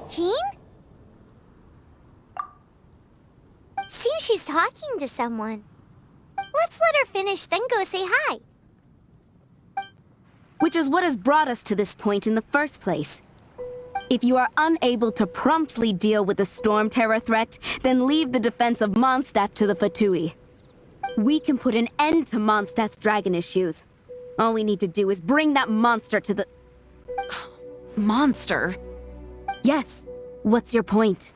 Jean? Seems she's talking to someone. Let's let her finish, then go say hi. Which is what has brought us to this point in the first place. If you are unable to promptly deal with the Storm Terror threat, then leave the defense of Mondstadt to the Fatui. We can put an end to Mondstadt's dragon issues. All we need to do is bring that monster to the... Monster? Yes. What's your point?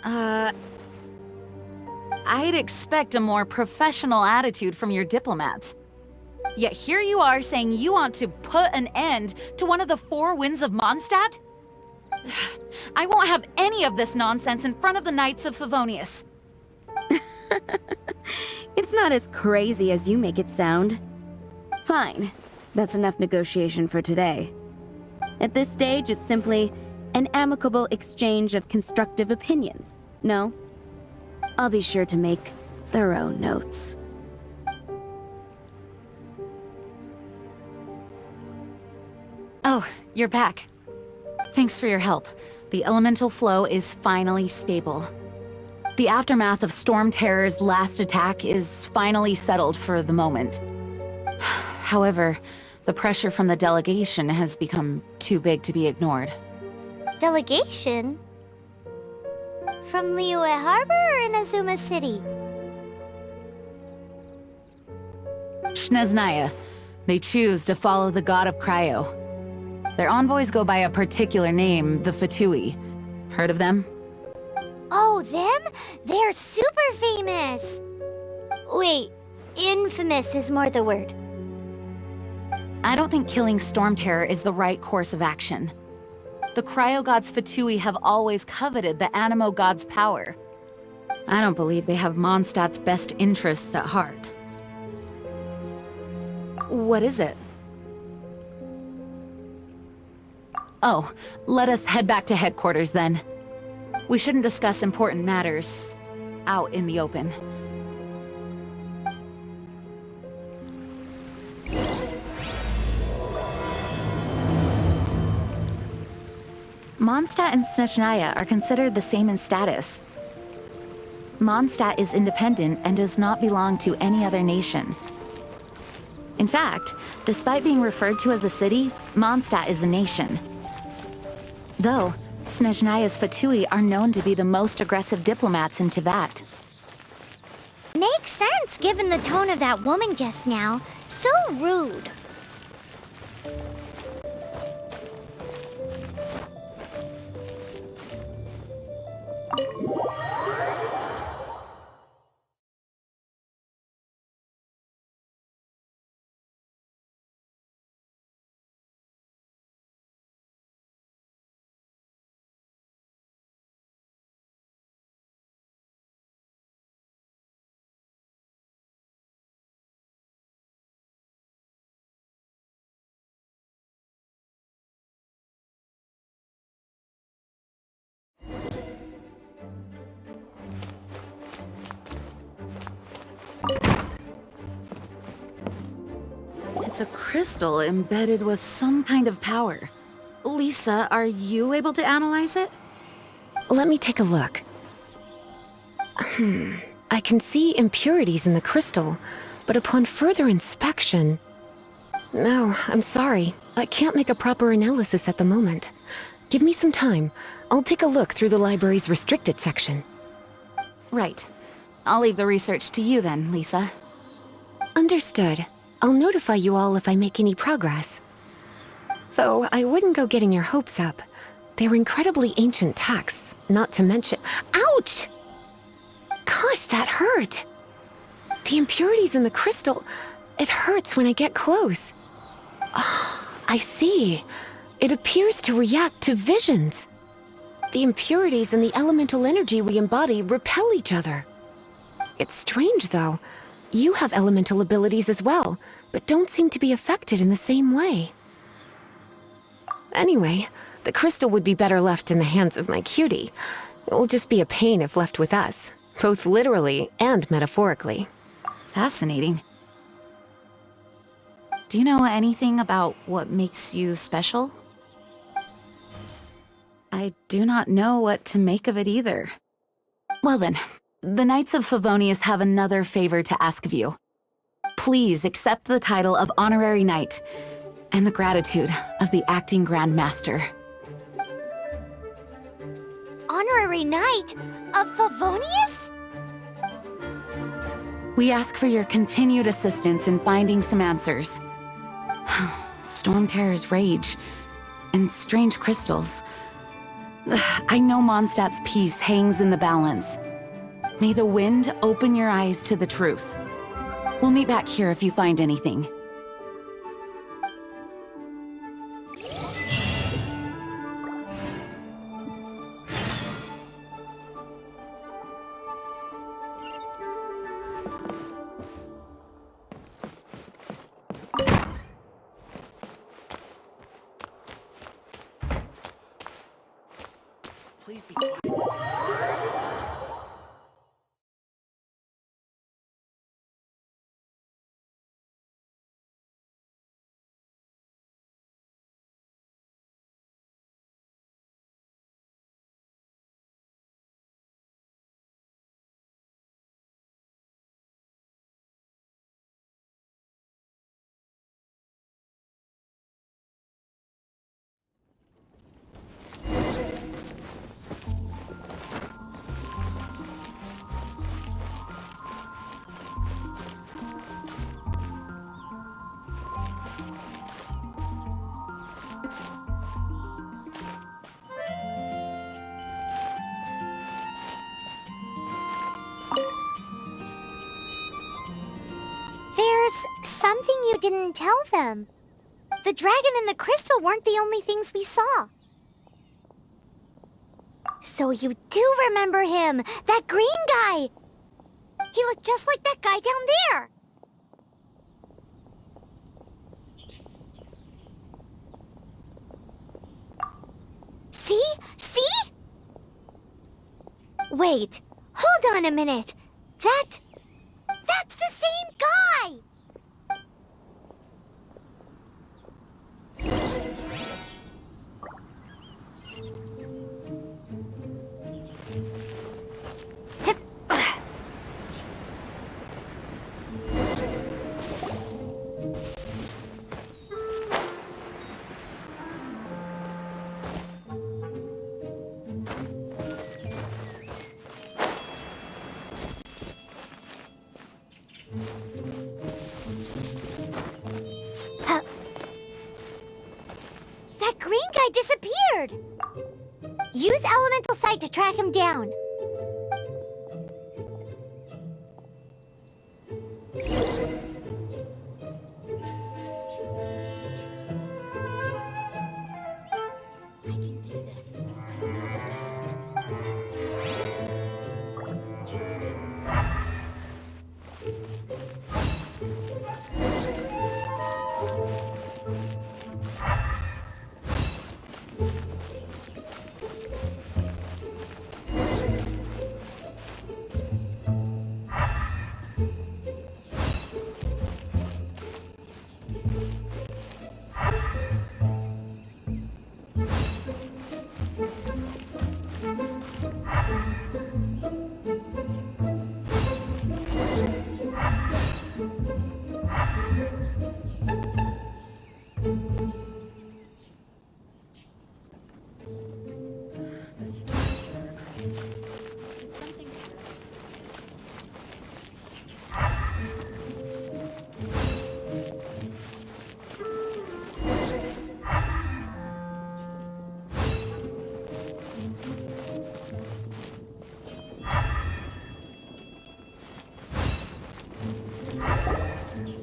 I'd expect a more professional attitude from your diplomats. Yet here you are saying you want to put an end to one of the four winds of Mondstadt? I won't have any of this nonsense in front of the Knights of Favonius. It's not as crazy as you make it sound. Fine. That's enough negotiation for today. At this stage, it's simply an amicable exchange of constructive opinions. No? I'll be sure to make thorough notes. Oh, you're back. Thanks for your help. The elemental flow is finally stable. The aftermath of Storm Terror's last attack is finally settled for the moment. However, the pressure from the delegation has become too big to be ignored. Delegation? From Liyue Harbor or Inazuma City? Snezhnaya. They choose to follow the god of Cryo. Their envoys go by a particular name, the Fatui. Heard of them? Oh, them? They're super famous! Wait, infamous is more the word. I don't think killing Storm Terror is the right course of action. The Cryo God's Fatui have always coveted the Animo God's power. I don't believe they have Mondstadt's best interests at heart. What is it? Oh, let us head back to headquarters then. We shouldn't discuss important matters out in the open. Mondstadt and Snezhnaya are considered the same in status. Mondstadt is independent and does not belong to any other nation. In fact, despite being referred to as a city, Mondstadt is a nation. Though, Snezhnaya's Fatui are known to be the most aggressive diplomats in Teyvat. Makes sense given the tone of that woman just now. So rude. It's a crystal embedded with some kind of power. Lisa, are you able to analyze it? Let me take a look. I can see impurities in the crystal, but upon further inspection... No, I'm sorry. I can't make a proper analysis at the moment. Give me some time. I'll take a look through the library's restricted section. Right. I'll leave the research to you then, Lisa. Understood. I'll notify you all if I make any progress. Though I wouldn't go getting your hopes up. They're incredibly ancient texts, not to mention... Ouch! Gosh, that hurt! The impurities in the crystal... It hurts when I get close. Ah, I see. It appears to react to visions. The impurities and the elemental energy we embody repel each other. It's strange, though. You have elemental abilities as well, but don't seem to be affected in the same way. Anyway, the crystal would be better left in the hands of my cutie. It will just be a pain if left with us, both literally and metaphorically. Fascinating. Do you know anything about what makes you special? I do not know what to make of it either. Well then, the Knights of Favonius have another favor to ask of you. Please accept the title of Honorary Knight and the gratitude of the Acting Grand Master. Honorary Knight of Favonius? We ask for your continued assistance in finding some answers. Storm Terror's rage and strange crystals. I know Mondstadt's peace hangs in the balance. May the wind open your eyes to the truth. We'll meet back here if you find anything. Please be quiet. There's something you didn't tell them. The dragon and the crystal weren't the only things we saw. So you do remember him, that green guy. He looked just like that guy down there. See? See? Wait, hold on a minute. That's the same guy! That green guy disappeared! Use elemental sight to track him down. I can do this.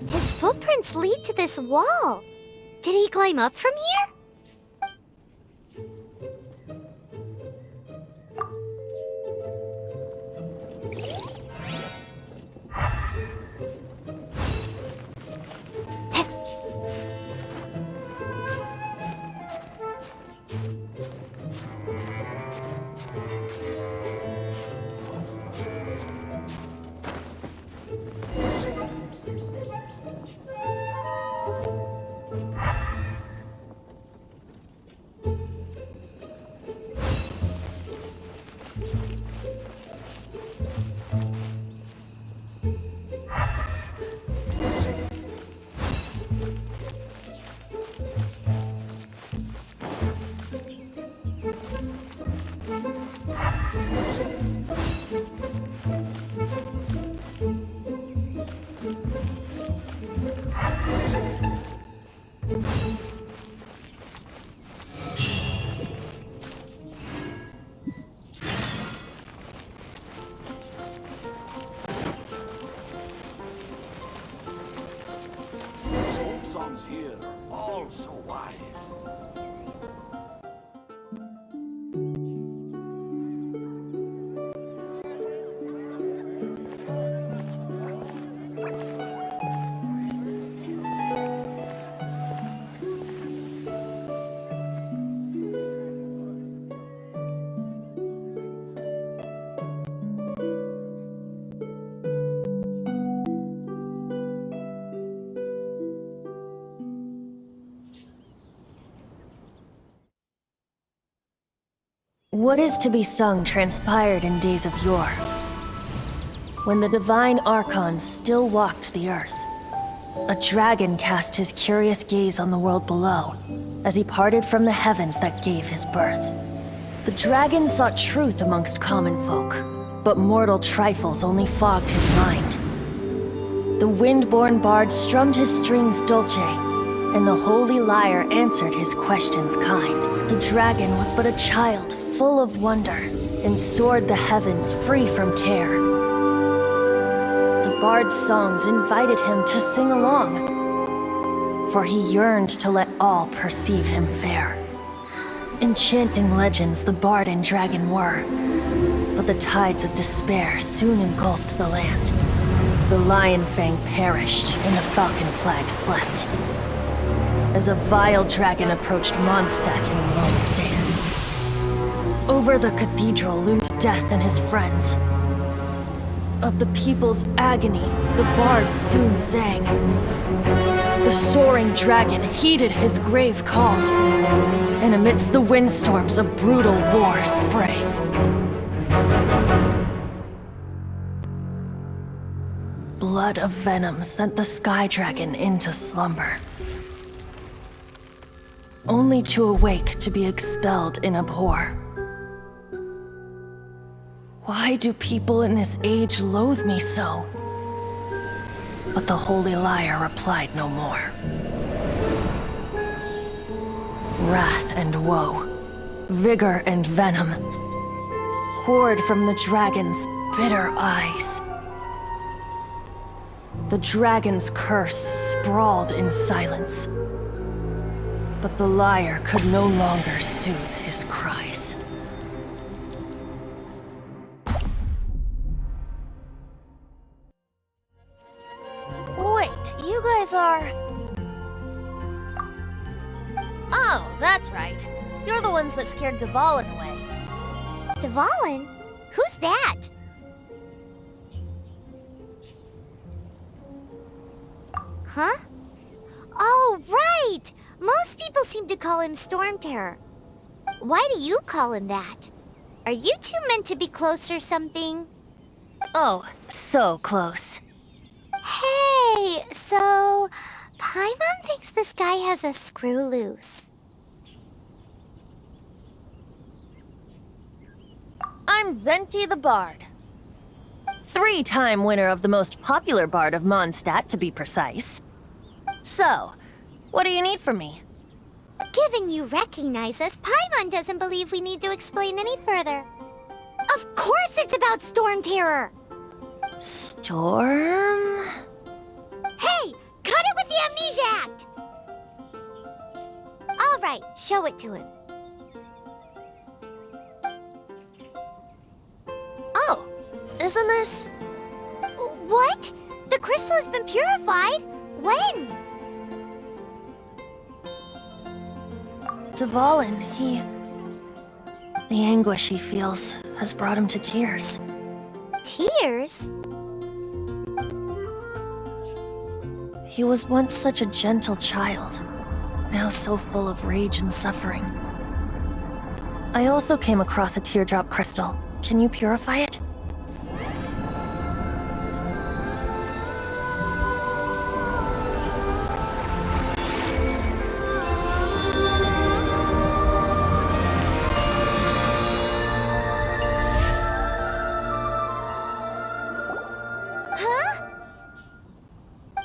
His footprints lead to this wall. Did he climb up from here? Folk songs here are all so wise. What is to be sung transpired in days of yore, when the divine archons still walked the earth. A dragon cast his curious gaze on the world below, as he parted from the heavens that gave his birth. The dragon sought truth amongst common folk, but mortal trifles only fogged his mind. The wind-born bard strummed his strings dulce, and the holy lyre answered his questions kind. The dragon was but a child, full of wonder, and soared the heavens free from care. The bard's songs invited him to sing along, for he yearned to let all perceive him fair. Enchanting legends the bard and dragon were, but the tides of despair soon engulfed the land. The lion fang perished, and the falcon flag slept, as a vile dragon approached Mondstadt in lone stand. Over the cathedral loomed death and his friends. Of the people's agony, the bards soon sang. The soaring dragon heeded his grave calls, and amidst the windstorms a brutal war sprang. Blood of venom sent the sky dragon into slumber, only to awake to be expelled in abhor. Why do people in this age loathe me so? But the holy lyre replied no more. Wrath and woe, vigor and venom, poured from the dragon's bitter eyes. The dragon's curse sprawled in silence, but the lyre could no longer soothe his cries. Wait, you guys are... Oh, that's right. You're the ones that scared Dvalin away. Dvalin? Who's that? Huh? Oh, right! Most people seem to call him Storm Terror. Why do you call him that? Are you two meant to be close or something? Oh, so close. Hey, so... Paimon thinks this guy has a screw loose. I'm Venti the Bard. 3-time winner of the most popular bard of Mondstadt, to be precise. So, what do you need from me? Given you recognize us, Paimon doesn't believe we need to explain any further. Of course it's about Storm Terror! Storm? Hey! Cut it with the Amnesia Act! Alright, show it to him. Oh, isn't this... What? The crystal has been purified? When? Dvalin, the anguish he feels has brought him to tears. Tears? He was once such a gentle child, now so full of rage and suffering. I also came across a teardrop crystal. Can you purify it?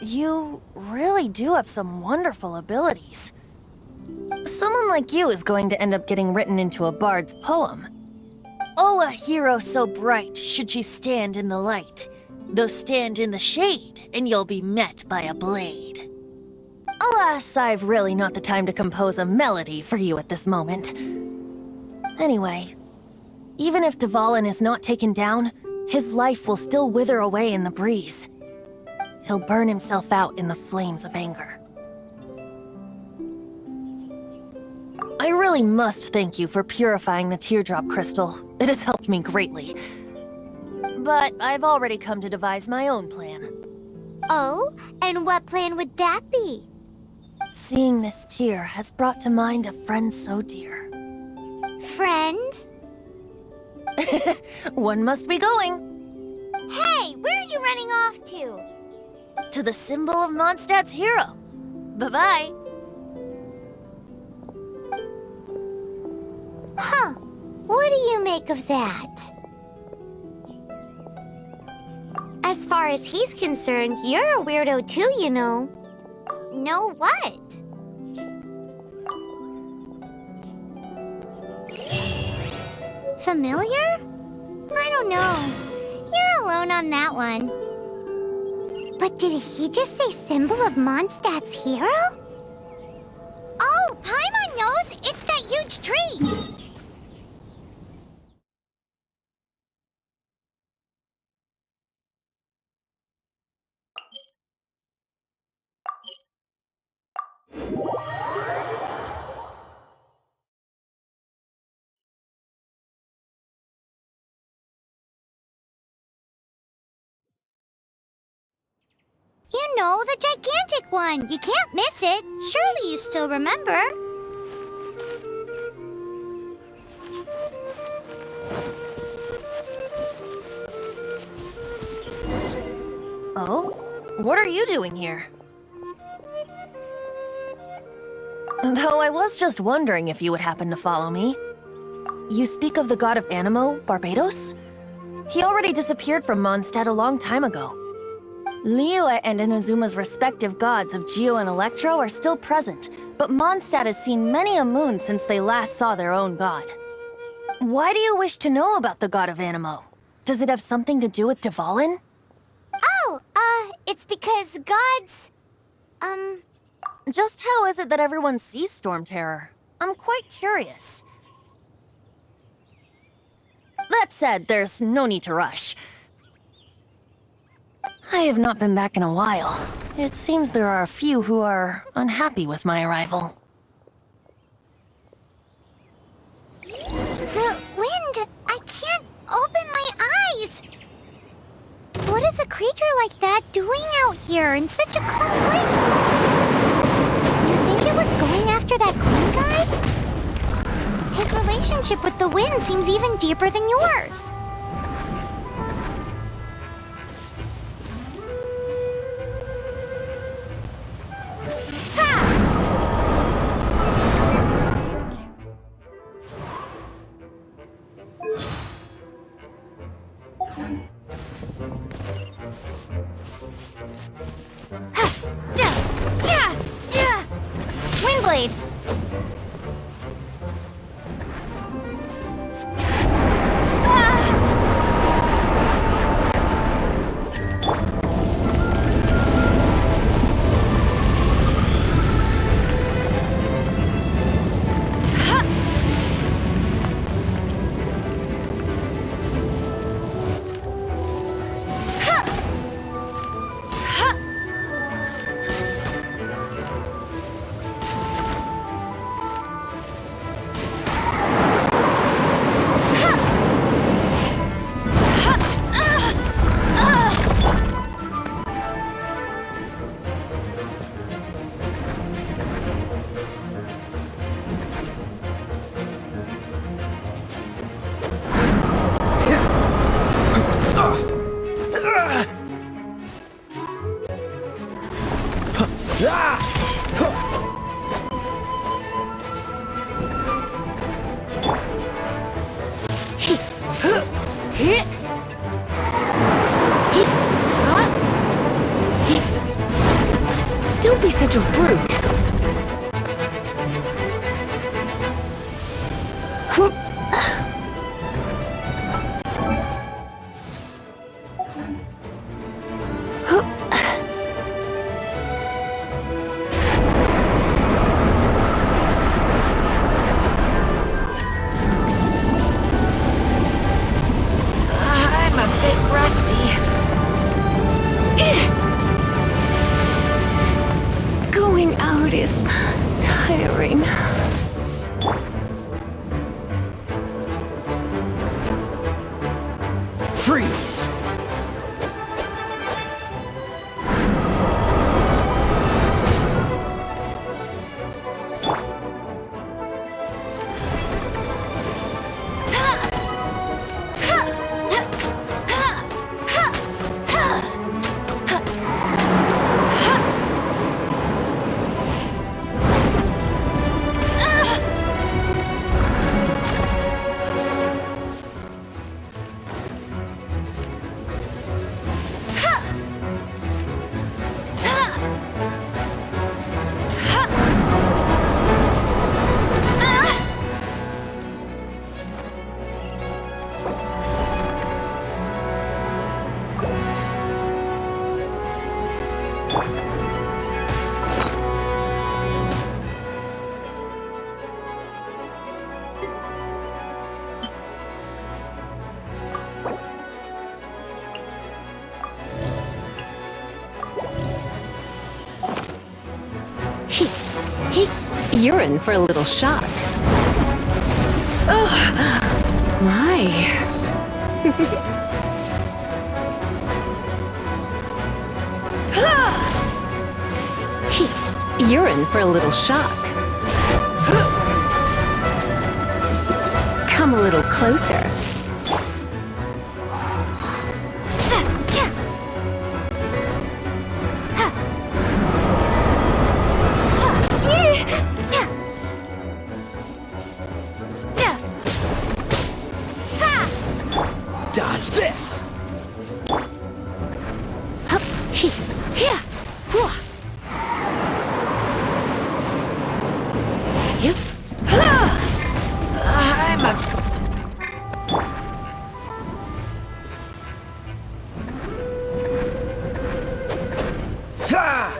You really do have some wonderful abilities. Someone like you is going to end up getting written into a bard's poem. Oh, a hero so bright should she stand in the light, though stand in the shade, and you'll be met by a blade. Alas, I've really not the time to compose a melody for you at this moment. Anyway, even if Dvalin is not taken down, his life will still wither away in the breeze. He'll burn himself out in the flames of anger. I really must thank you for purifying the teardrop crystal. It has helped me greatly. But I've already come to devise my own plan. Oh, and what plan would that be? Seeing this tear has brought to mind a friend so dear. Friend? One must be going. Hey, where are you running off to? To the symbol of Mondstadt's hero. Bye-bye. Huh. What do you make of that? As far as he's concerned, you're a weirdo too, you know. Know what? Familiar? I don't know. You're alone on that one. But did he just say symbol of Mondstadt's hero? Oh, Paimon knows! It's that huge tree! You know, the gigantic one! You can't miss it! Surely you still remember? Oh? What are you doing here? Though I was just wondering if you would happen to follow me. You speak of the god of Animo, Barbados? He already disappeared from Mondstadt a long time ago. Liyue and Inazuma's respective gods of Geo and Electro are still present, but Mondstadt has seen many a moon since they last saw their own god. Why do you wish to know about the god of Animo? Does it have something to do with Dvalin? Oh, it's because gods... Just how is it that everyone sees Storm Terror? I'm quite curious. That said, there's no need to rush. I have not been back in a while. It seems there are a few who are unhappy with my arrival. The wind! I can't open my eyes! What is a creature like that doing out here in such a calm place? You think it was going after that green guy? His relationship with the wind seems even deeper than yours. Windblade! Don't be such a brute. I'm a bit rusty. Going out is tiring. Freeze! You're in for a little shock. Oh, my. You're in for a little shock. Come a little closer. Dodge this! I'm a... Ha!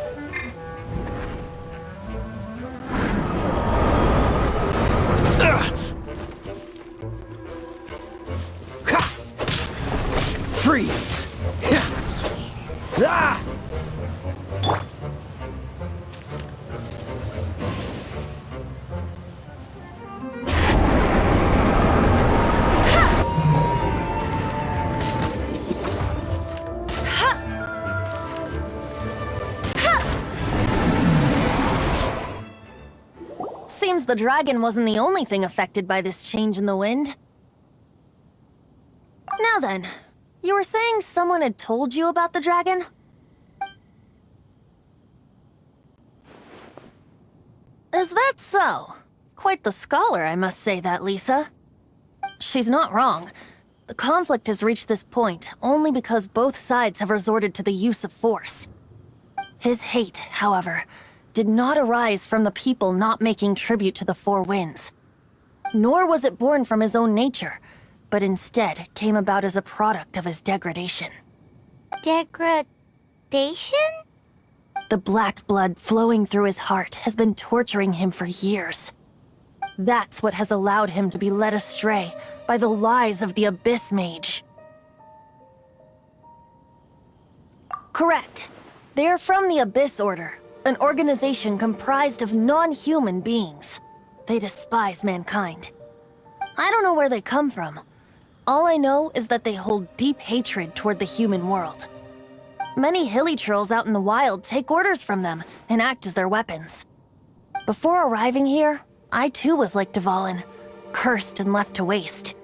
Ha! Freeze! Ah! Seems the dragon wasn't the only thing affected by this change in the wind. Now then, you were saying someone had told you about the dragon? Is that so? Quite the scholar, I must say that, Lisa. She's not wrong. The conflict has reached this point only because both sides have resorted to the use of force. His hate, however, did not arise from the people not making tribute to the Four Winds. Nor was it born from his own nature, but instead came about as a product of his degradation. Degradation? The black blood flowing through his heart has been torturing him for years. That's what has allowed him to be led astray by the lies of the Abyss Mage. Correct. They are from the Abyss Order, an organization comprised of non-human beings. They despise mankind. I don't know where they come from. All I know is that they hold deep hatred toward the human world. Many hilly trolls out in the wild take orders from them and act as their weapons. Before arriving here, I too was like Dvalin, cursed and left to waste.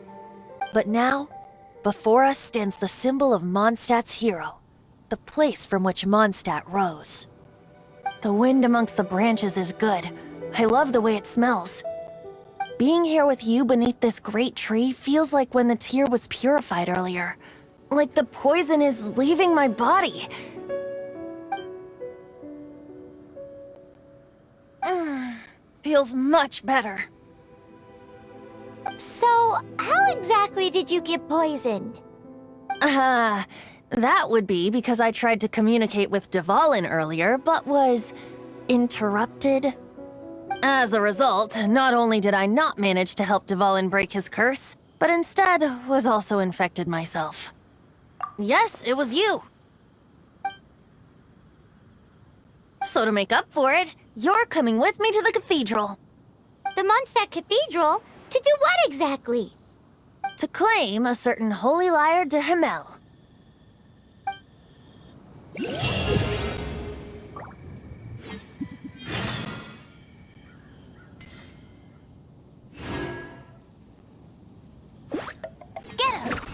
But now, before us stands the symbol of Mondstadt's hero, the place from which Mondstadt rose. The wind amongst the branches is good. I love the way it smells. Being here with you beneath this great tree feels like when the tear was purified earlier. Like the poison is leaving my body. feels much better. So, how exactly did you get poisoned? That would be because I tried to communicate with Dvalin earlier, but was interrupted. As a result, not only did I not manage to help Dvalin break his curse, but instead was also infected myself. Yes, it was you. So to make up for it, you're coming with me to the cathedral. The Mondstadt Cathedral? To do what exactly? To claim a certain holy lyre de Himmel. Get him!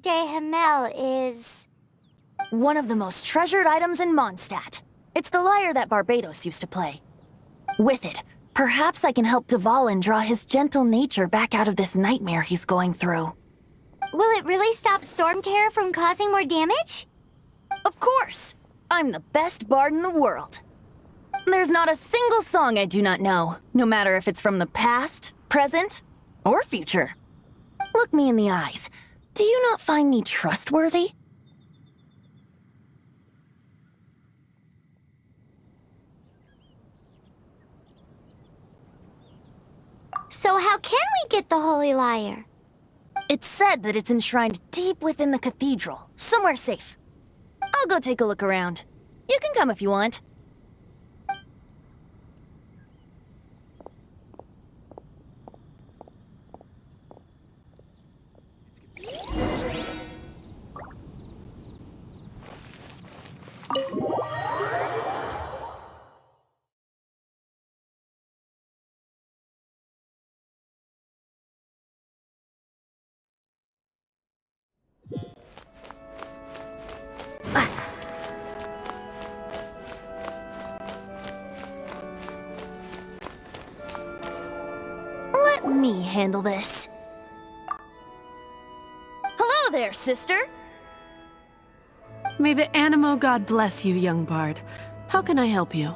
de Hamel is... One of the most treasured items in Mondstadt. It's the lyre that Barbados used to play. With it, perhaps I can help Dvalin draw his gentle nature back out of this nightmare he's going through. Will it really stop Storm Terror from causing more damage? Of course! I'm the best bard in the world. There's not a single song I do not know, no matter if it's from the past, present, or future. Look me in the eyes. Do you not find me trustworthy? So how can we get the Holy Lyre? It's said that it's enshrined deep within the cathedral, somewhere safe. I'll go take a look around. You can come if you want. Let me handle this. Hello there, sister! May the Animo God bless you, young bard. How can I help you?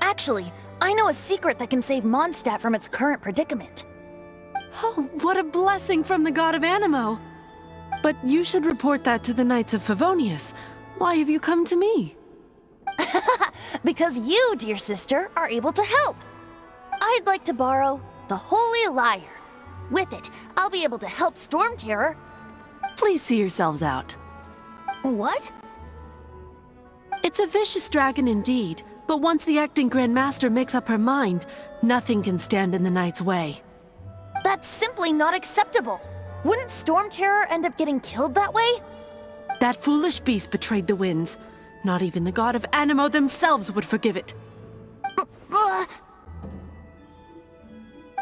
Actually, I know a secret that can save Mondstadt from its current predicament. Oh, what a blessing from the god of Animo! But you should report that to the Knights of Favonius. Why have you come to me? Because you, dear sister, are able to help. I'd like to borrow the Holy Lyre. With it, I'll be able to help Storm Terror. Please see yourselves out. What? It's a vicious dragon indeed, but once the acting Grand Master makes up her mind, nothing can stand in the Knight's way. That's simply not acceptable. Wouldn't Storm Terror end up getting killed that way? That foolish beast betrayed the winds. Not even the god of Animo themselves would forgive it.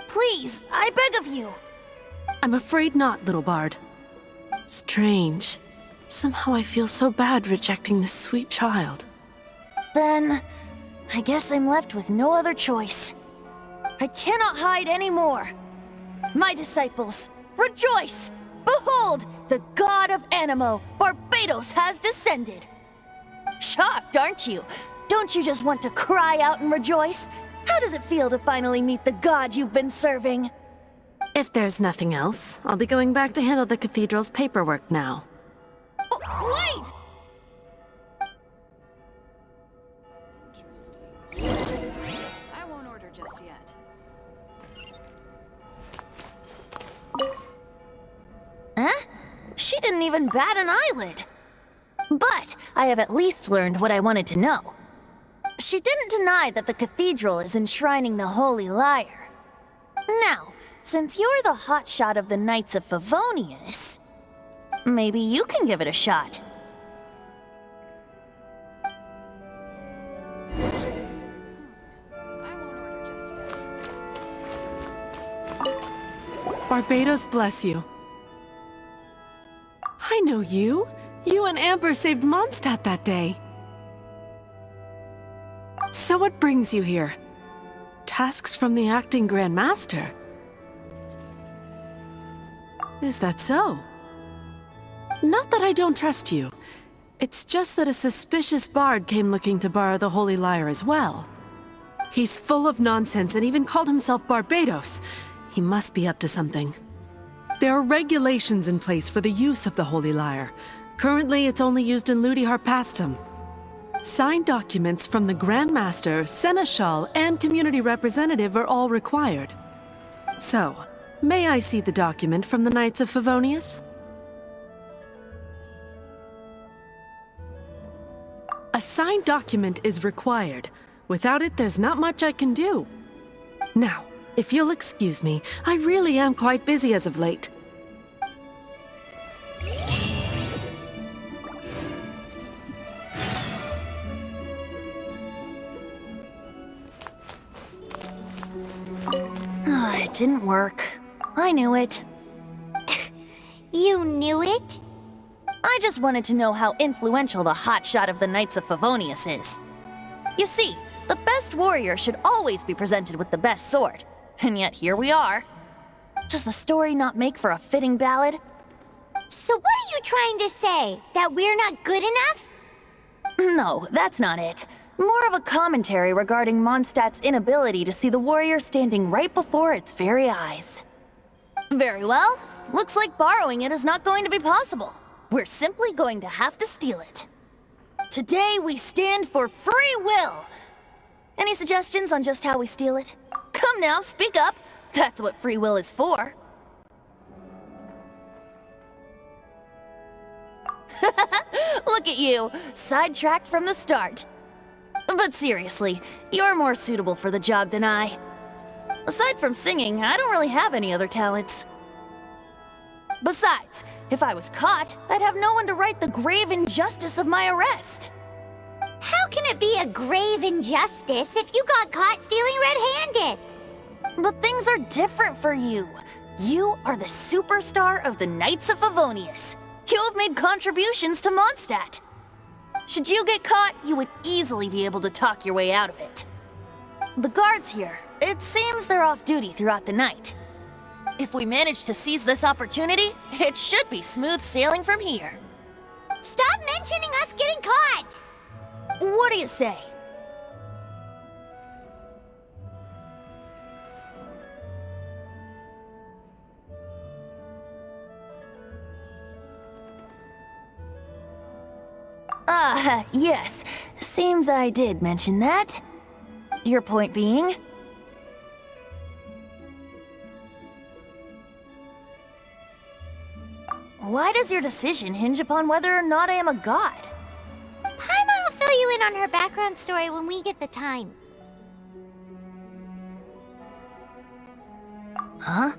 Please, I beg of you. I'm afraid not, little bard. Strange. Somehow I feel so bad rejecting this sweet child. Then, I guess I'm left with no other choice. I cannot hide anymore. My disciples, rejoice! Behold, the god of Animo, Barbados, has descended. Shocked, aren't you? Don't you just want to cry out and rejoice? How does it feel to finally meet the god you've been serving? If there's nothing else, I'll be going back to handle the cathedral's paperwork now. Wait! I won't order just yet. Huh? She didn't even bat an eyelid. But I have at least learned what I wanted to know. She didn't deny that the cathedral is enshrining the Holy Lyre. Now, since you're the hotshot of the Knights of Favonius, maybe you can give it a shot. I won't order just yet. Barbados bless you. I know you. You and Amber saved Mondstadt that day. So what brings you here? Tasks from the acting Grand Master? Is that so? Not that I don't trust you. It's just that a suspicious bard came looking to borrow the Holy Lyre as well. He's full of nonsense and even called himself Barbados. He must be up to something. There are regulations in place for the use of the Holy Lyre. Currently, it's only used in Ludi Harpastum. Signed documents from the Grand Master, Seneschal, and Community Representative are all required. So, may I see the document from the Knights of Favonius? A signed document is required. Without it, there's not much I can do. Now, if you'll excuse me, I really am quite busy as of late. It didn't work. I knew it. You knew it? I just wanted to know how influential the hotshot of the Knights of Favonius is. You see, the best warrior should always be presented with the best sword. And yet here we are. Does the story not make for a fitting ballad? So what are you trying to say? That we're not good enough? No, that's not it. More of a commentary regarding Mondstadt's inability to see the warrior standing right before its very eyes. Very well. Looks like borrowing it is not going to be possible. We're simply going to have to steal it. Today we stand for free will. Any suggestions on just how we steal it? Come now, speak up. That's what free will is for. Look at you, sidetracked from the start. But seriously, you're more suitable for the job than I. Aside from singing, I don't really have any other talents. Besides, if I was caught, I'd have no one to right the grave injustice of my arrest. How can it be a grave injustice if you got caught stealing red-handed? But things are different for you. You are the superstar of the Knights of Favonius. You have made contributions to Mondstadt. Should you get caught, you would easily be able to talk your way out of it. The guards here, it seems they're off duty throughout the night. If we manage to seize this opportunity, it should be smooth sailing from here. Stop mentioning us getting caught! What do you say? Yes. Seems I did mention that. Your point being? Why does your decision hinge upon whether or not I am a god? Paimon will fill you in on her background story when we get the time. Huh?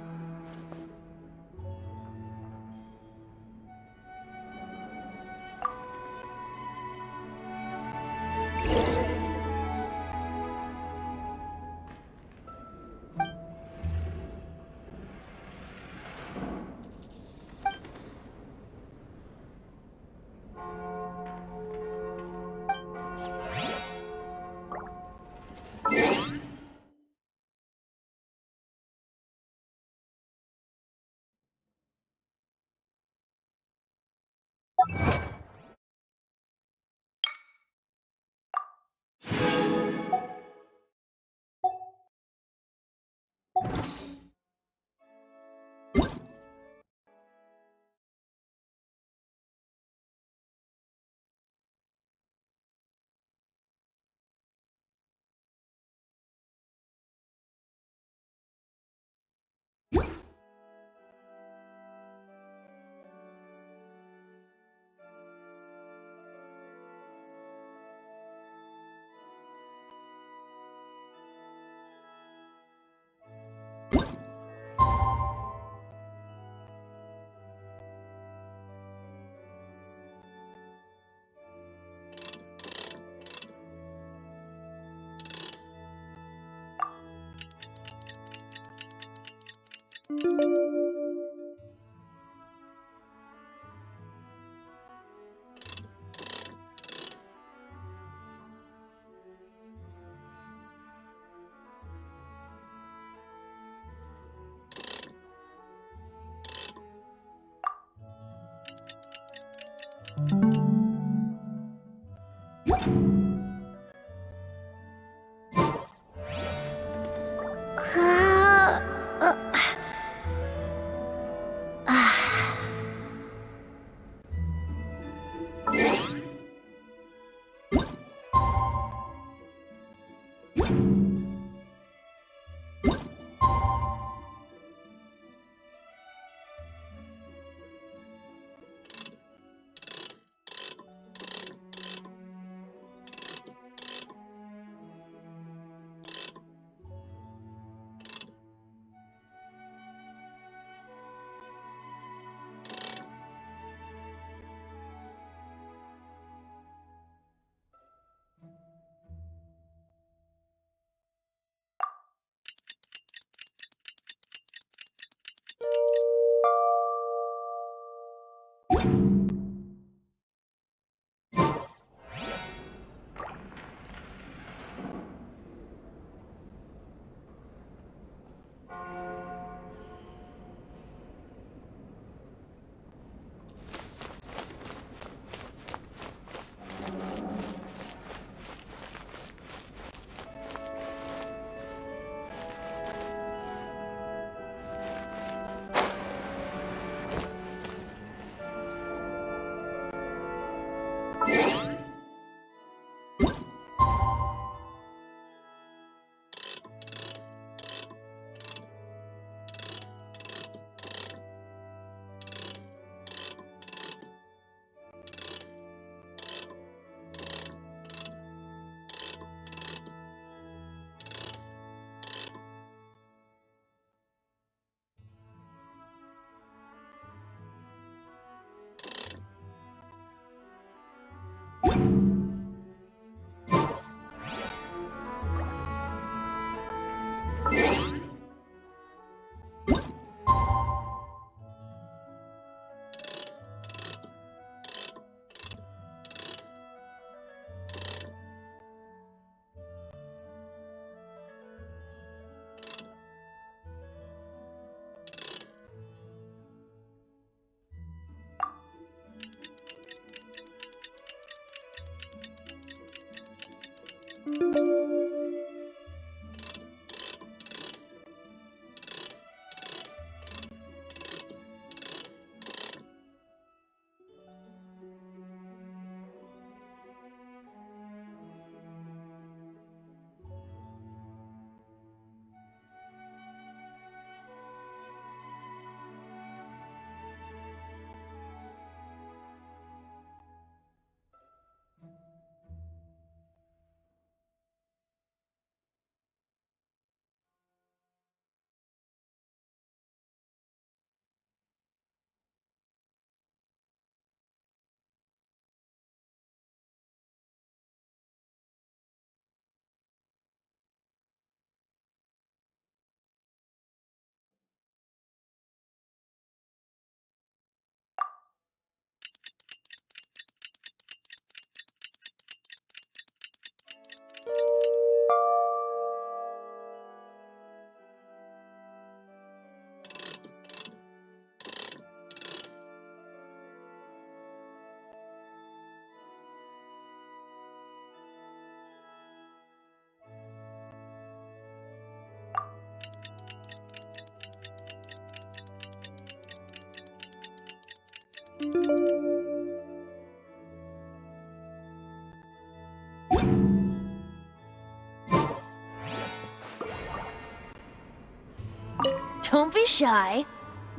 Don't be shy.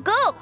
Go!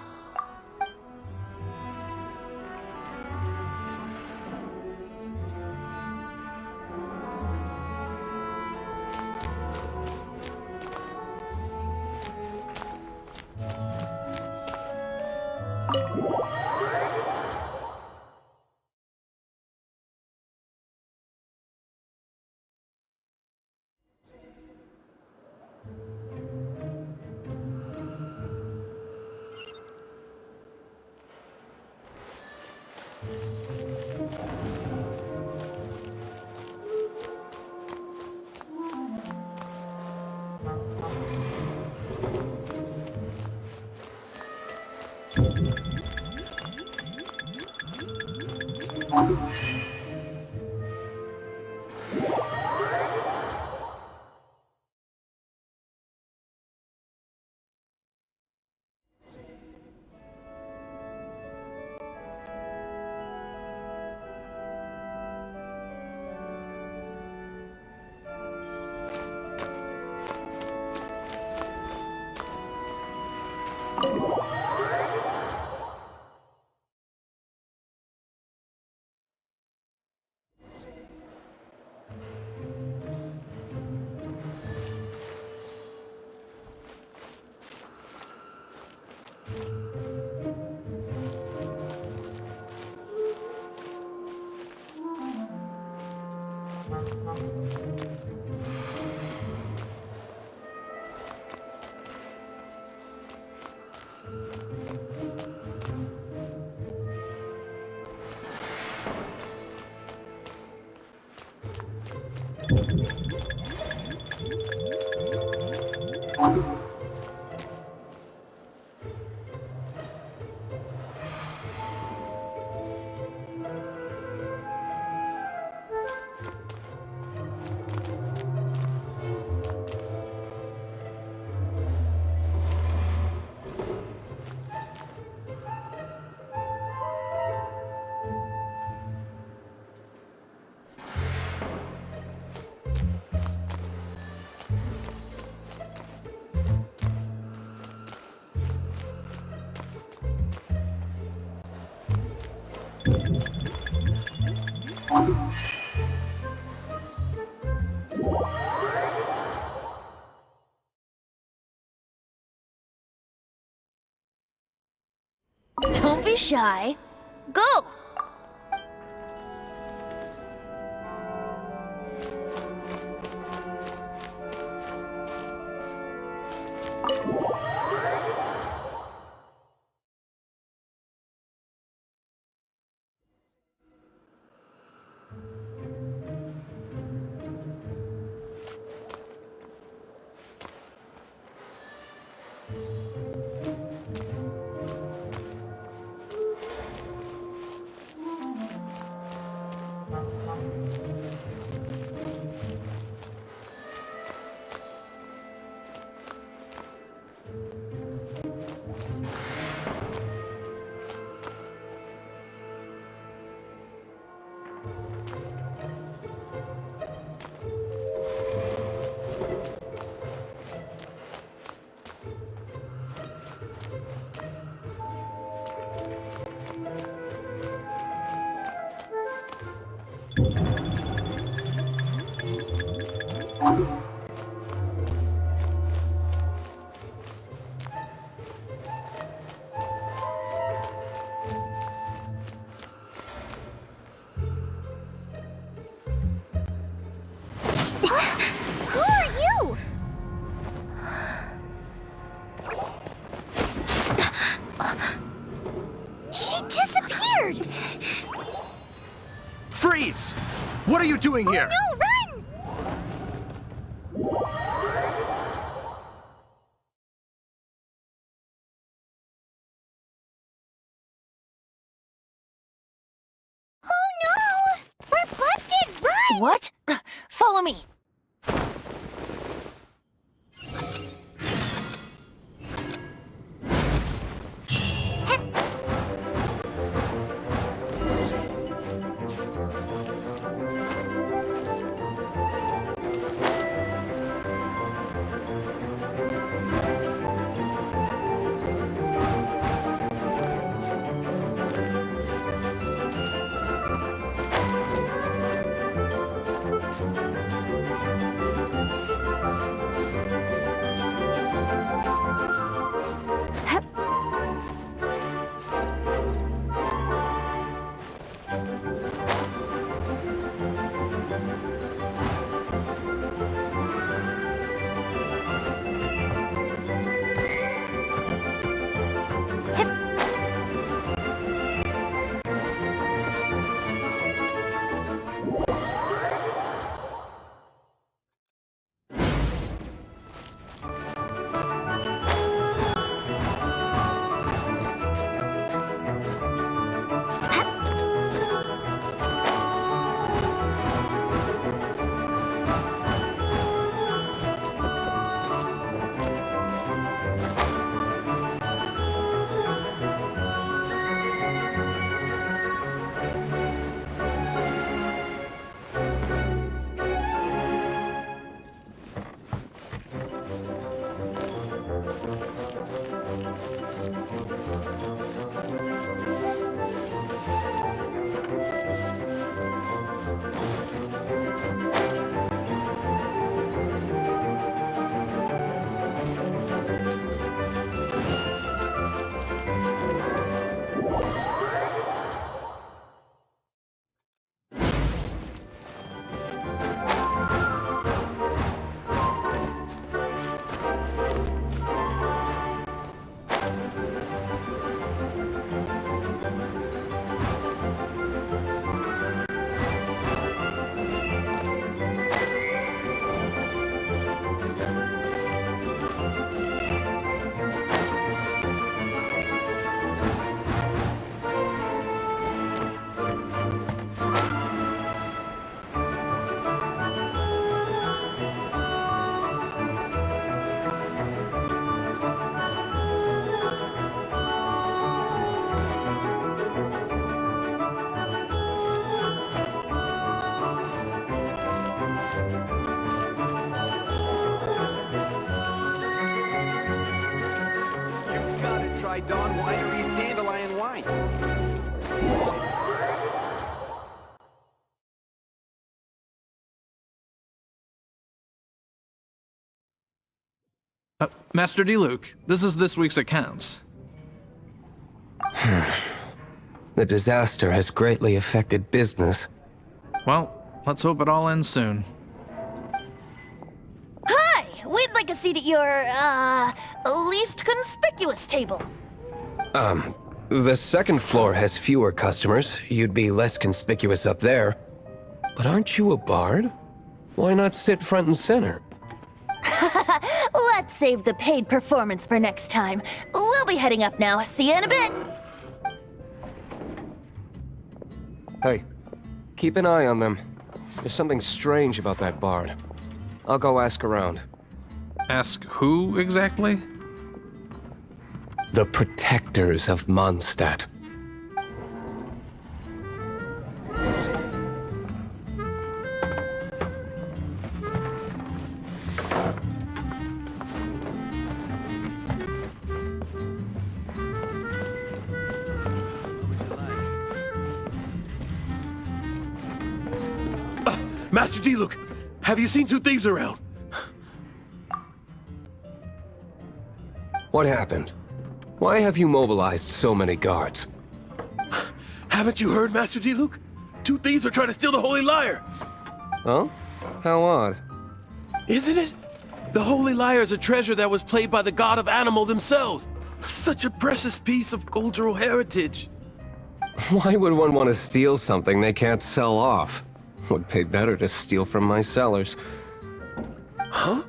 Don't be shy. Go! Who are you? She disappeared! Freeze! What are you doing here? No, run! Oh no! We're busted! Run! What? Follow me. try Dawn Winery's Dandelion Wine. Master D-Luke, this is this week's accounts. The disaster has greatly affected business. Well, let's hope it all ends soon. Hi! We'd like a seat at your, least conspicuous table. The second floor has fewer customers. You'd be less conspicuous up there. But aren't you a bard? Why not sit front and center? Let's save the paid performance for next time. We'll be heading up now. See you in a bit. Hey, keep an eye on them. There's something strange about that bard. I'll go ask around. Ask who exactly? The protectors of Mondstadt. Master D-Luke, have you seen two thieves around? What happened? Why have you mobilized so many guards? Haven't you heard, Master D-Luke? Two thieves are trying to steal the Holy Lyre! Oh? How odd. Isn't it? The Holy Lyre is a treasure that was played by the god of animal themselves. Such a precious piece of cultural heritage. Why would one want to steal something they can't sell off? Would pay better to steal from my sellers. Huh?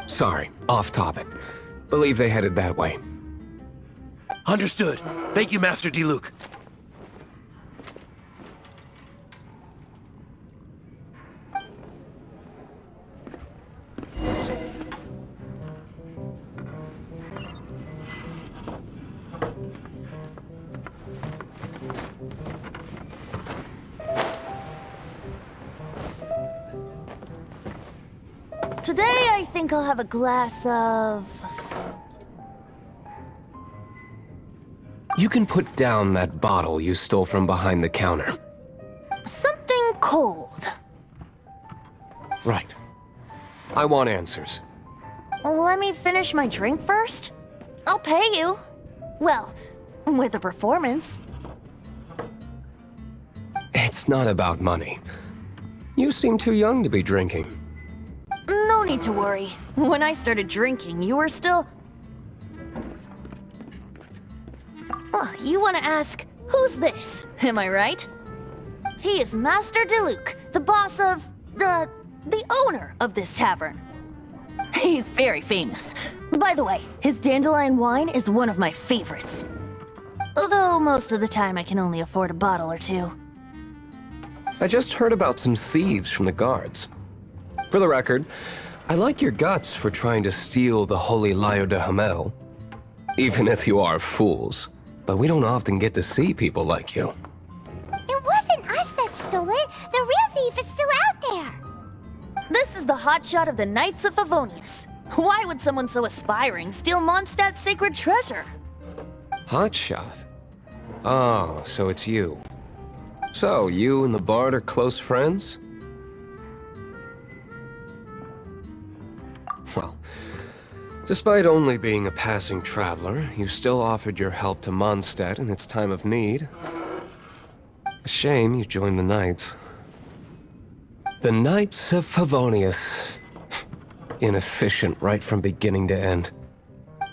Sorry, off topic. Believe they headed that way. Understood. Thank you, Master D-Luke. Today, I think I'll have a glass of... You can put down that bottle you stole from behind the counter. something cold. Right. I want answers. Let me finish my drink first. I'll pay you. Well, with a performance. It's not about money. You seem too young to be drinking. No need to worry. When I started drinking, you were still... Oh, you want to ask, who's this? Am I right? He is Master D-Luke, the boss of... the owner of this tavern. He's very famous. By the way, his dandelion wine is one of my favorites. Although most of the time I can only afford a bottle or two. I just heard about some thieves from the guards. For the record, I like your guts for trying to steal the Holy Lyre de Hamel. Even if you are fools. But we don't often get to see people like you. It wasn't us that stole it. The real thief is still out there. This is the hotshot of the Knights of Favonius. Why would someone so aspiring steal Mondstadt's sacred treasure? Hotshot? Oh, so it's you. So, you and the Bard are close friends? Well, despite only being a passing traveler, you still offered your help to Mondstadt in its time of need. A shame you joined the Knights. The Knights of Favonius. Inefficient right from beginning to end.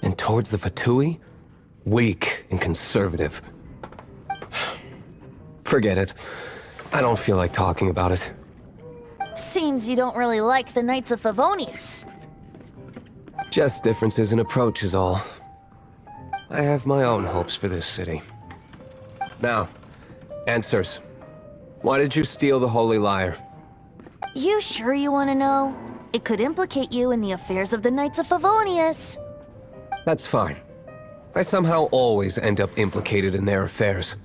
And towards the Fatui, weak and conservative. Forget it. I don't feel like talking about it. Seems you don't really like the Knights of Favonius. Just differences in approach is all. I have my own hopes for this city. Now, answers. Why did you steal the Holy Lyre? You sure you want to know? It could implicate you in the affairs of the Knights of Favonius. That's fine. I somehow always end up implicated in their affairs.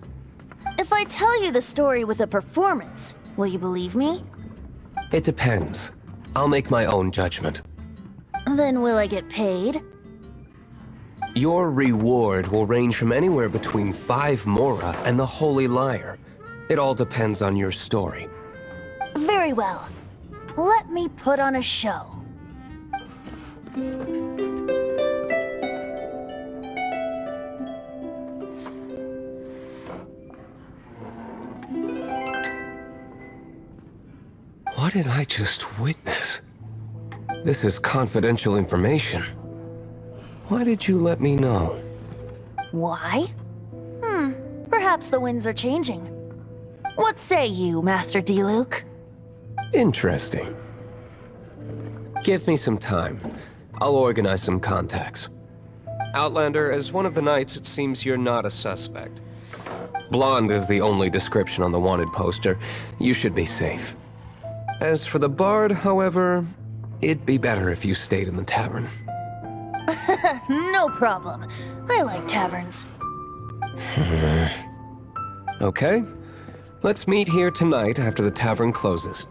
If I tell you the story with a performance, will you believe me? It depends. I'll make my own judgment. Then will I get paid? Your reward will range from anywhere between 5 Mora and the Holy Lyre. It all depends on your story. Very well. Let me put on a show. What did I just witness? This is confidential information. Why did you let me know? Why? Perhaps the winds are changing. What say you, Master Diluc? Interesting. Give me some time. I'll organize some contacts. Outlander, as one of the knights, it seems you're not a suspect. Blonde is the only description on the wanted poster. You should be safe. As for the bard, however, it'd be better if you stayed in the tavern. No problem. I like taverns. Okay. Let's meet here tonight after the tavern closes.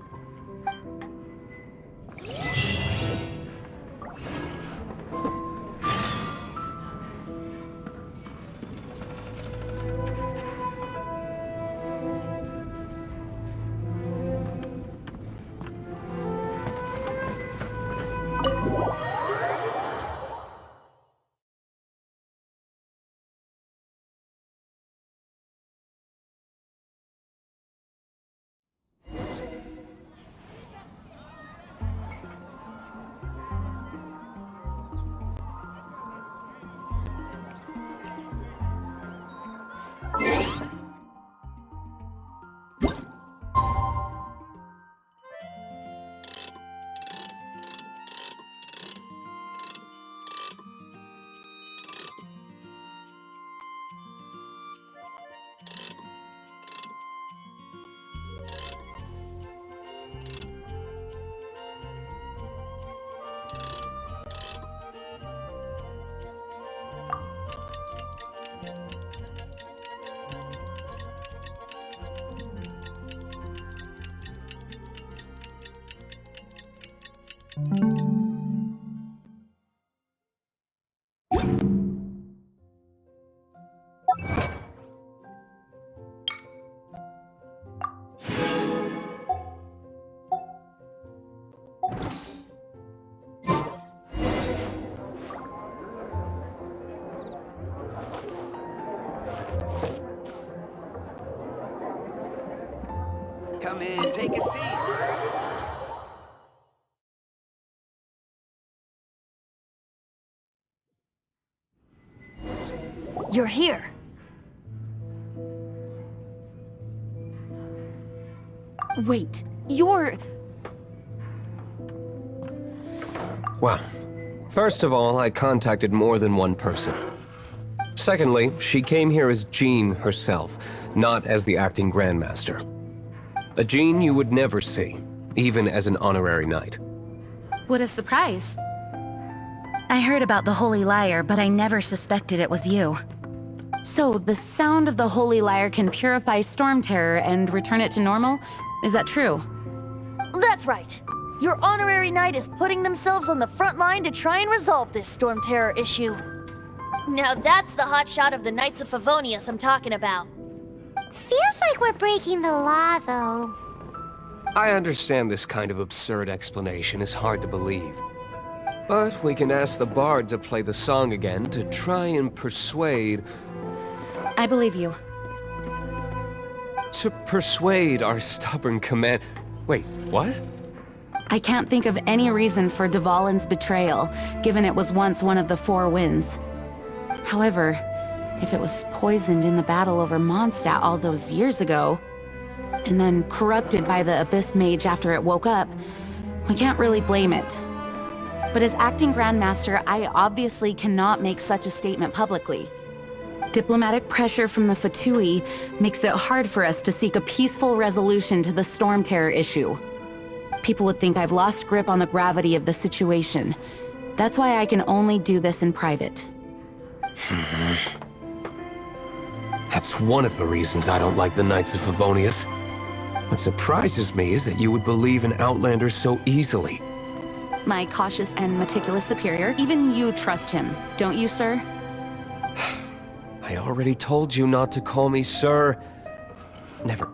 Come in, take a seat. You're here. Wait, you're... Well, first of all, I contacted more than one person. Secondly, she came here as Jean herself, not as the acting Grandmaster. A Jean you would never see, even as an honorary knight. What a surprise. I heard about the Holy Lyre, but I never suspected it was you. So, the sound of the Holy Lyre can purify Storm Terror and return it to normal? Is that true? That's right. Your honorary knight is putting themselves on the front line to try and resolve this Storm Terror issue. Now that's the hotshot of the Knights of Favonius I'm talking about. Feels like we're breaking the law, though. I understand this kind of absurd explanation is hard to believe. But we can ask the bard to play the song again to try and persuade... I believe you. To persuade our stubborn command... Wait, what? I can't think of any reason for Dvalin's betrayal, given it was once one of the Four Winds. However, if it was poisoned in the battle over Mondstadt all those years ago, and then corrupted by the Abyss Mage after it woke up, we can't really blame it. But as acting Grandmaster, I obviously cannot make such a statement publicly. Diplomatic pressure from the Fatui makes it hard for us to seek a peaceful resolution to the Storm Terror issue. People would think I've lost grip on the gravity of the situation. That's why I can only do this in private. That's one of the reasons I don't like the Knights of Favonius. What surprises me is that you would believe in Outlanders so easily. My cautious and meticulous superior, even you trust him, don't you, sir? I already told you not to call me sir. Never.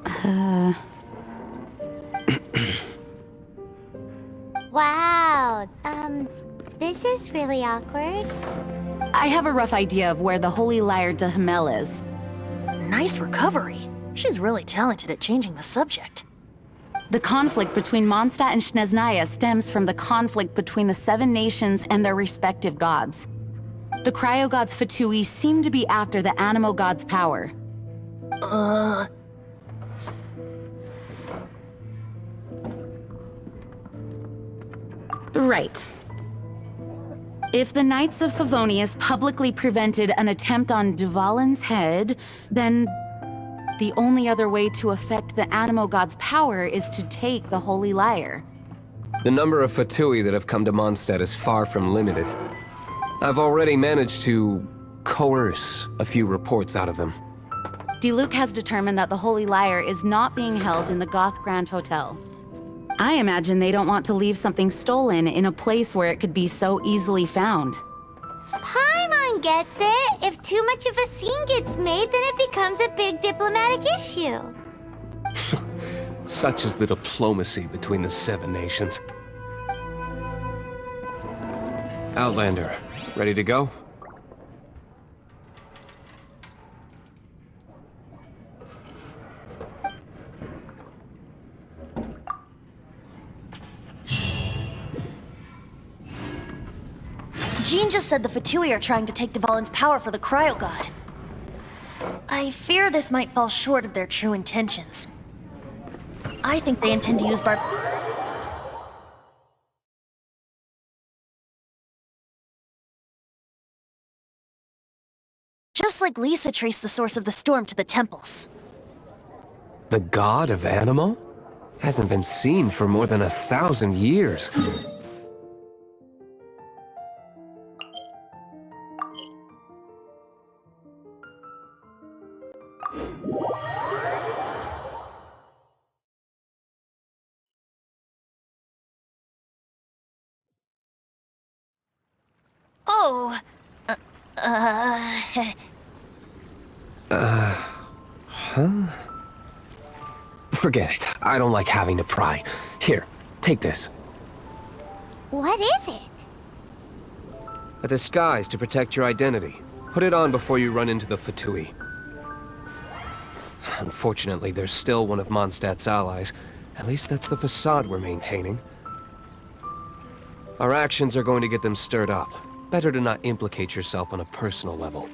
Wow, this is really awkward. I have a rough idea of where the Holy Lyre de Himmel is. Nice recovery. She's really talented at changing the subject. The conflict between Mondstadt and Snezhnaya stems from the conflict between the 7 nations and their respective gods. The cryo-gods Fatui seem to be after the Animo god's power. Right. If the Knights of Favonius publicly prevented an attempt on Duvalin's head, then the only other way to affect the Animo god's power is to take the Holy Lyre. The number of Fatui that have come to Mondstadt is far from limited. I've already managed to coerce a few reports out of them. Diluc has determined that the Holy Lyre is not being held in the Goth Grand Hotel. I imagine they don't want to leave something stolen in a place where it could be so easily found. Paimon gets it. If too much of a scene gets made, then it becomes a big diplomatic issue. Such is the diplomacy between the 7 nations. Outlander, ready to go? Jean just said the Fatui are trying to take Duvalin's power for the Cryo God. I fear this might fall short of their true intentions. I think they intend to use just like Lisa traced the source of the storm to the temples. The god of Animo? Hasn't been seen for more than 1,000 years. Oh, Forget it. I don't like having to pry. Here, take this. What is it? A disguise to protect your identity. Put it on before you run into the Fatui. Unfortunately, there's still one of Mondstadt's allies. At least that's the facade we're maintaining. Our actions are going to get them stirred up. Better to not implicate yourself on a personal level.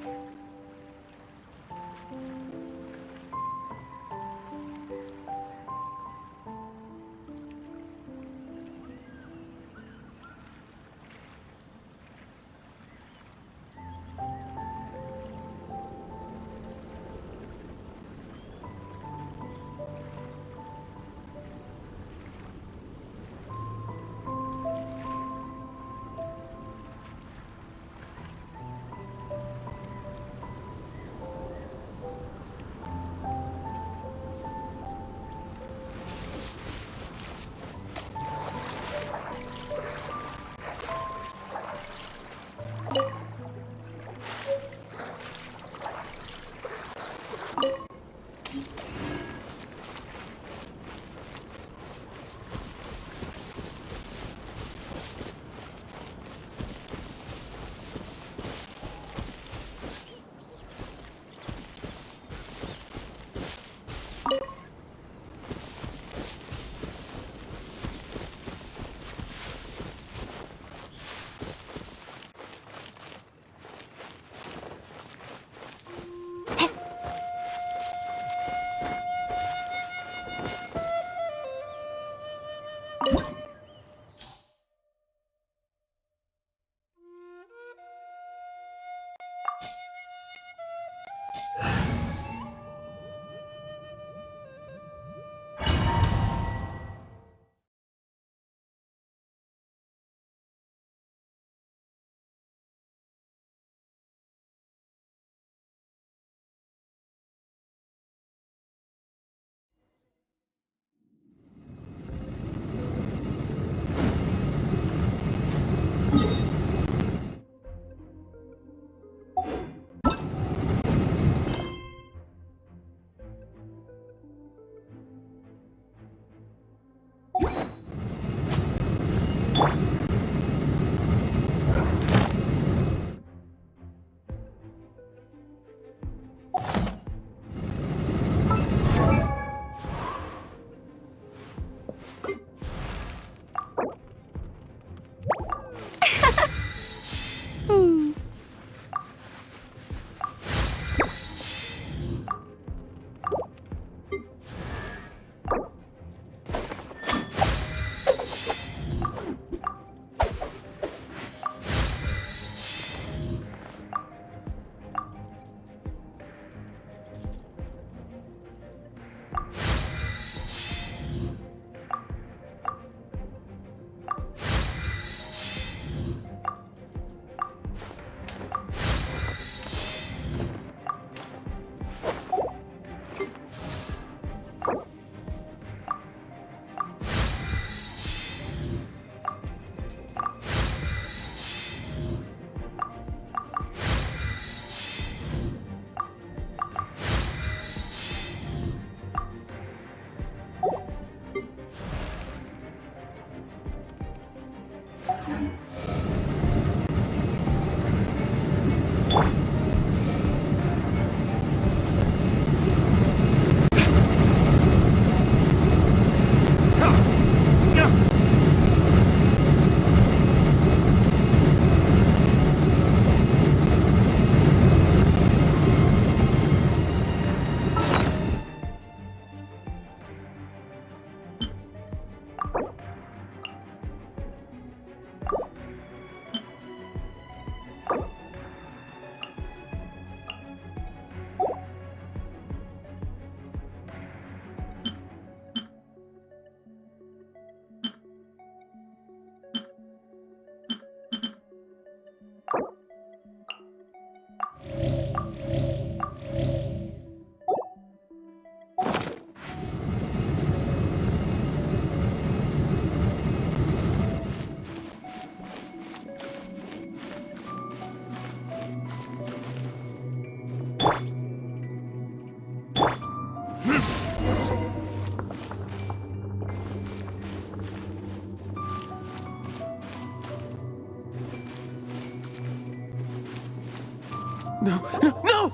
No, no, no!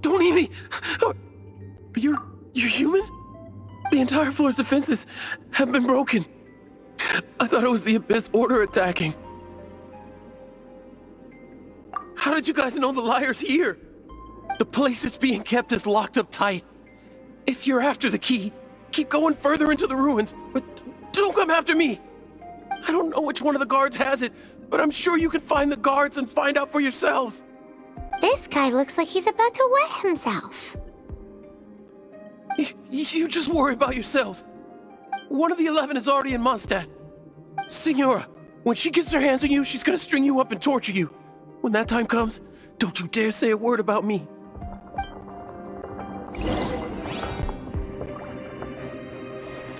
Don't eat me! You're human? The entire floor's defenses have been broken. I thought it was the Abyss Order attacking. How did you guys know the Lyre's here? The place it's being kept is locked up tight. If you're after the key, keep going further into the ruins, but don't come after me. I don't know which one of the guards has it, but I'm sure you can find the guards and find out for yourselves. This guy looks like he's about to wet himself. You just worry about yourselves. One of the 11 is already in Mondstadt. Signora, when she gets her hands on you, she's gonna string you up and torture you. When that time comes, don't you dare say a word about me.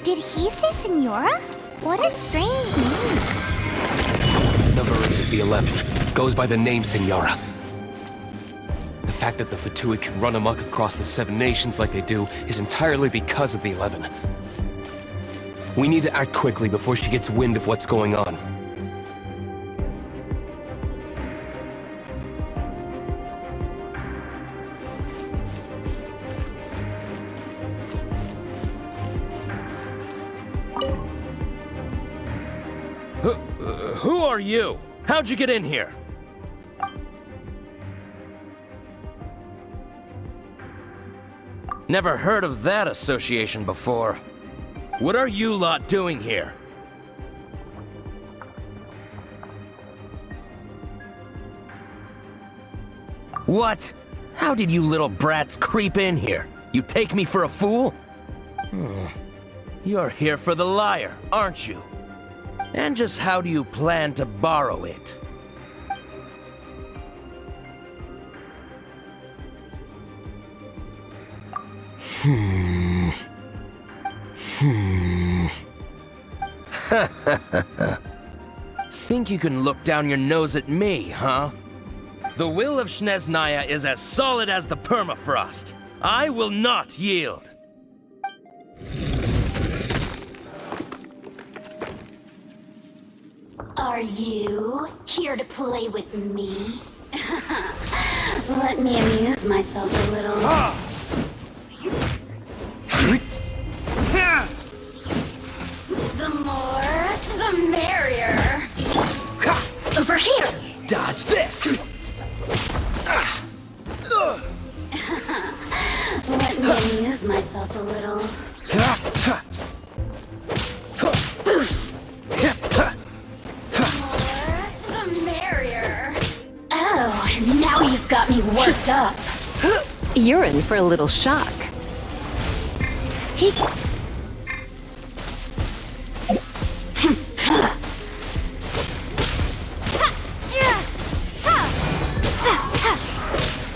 Did he say Signora? What a strange name. Number 8 of the 11 goes by the name Signora. The fact that the Fatui can run amok across the 7 nations like they do is entirely because of the 11. We need to act quickly before she gets wind of what's going on. Who are you? How'd you get in here? Never heard of that association before. What are you lot doing here? What? How did you little brats creep in here? You take me for a fool? You're here for the lyre, aren't you? And just how do you plan to borrow it? Think you can look down your nose at me, huh? The will of Snezhnaya is as solid as the permafrost. I will not yield. Are you here to play with me? Let me amuse myself a little. The more, the merrier. Over here! Dodge this! Let me amuse myself a little. The merrier. Oh, now you've got me worked up. You're in for a little shock. He...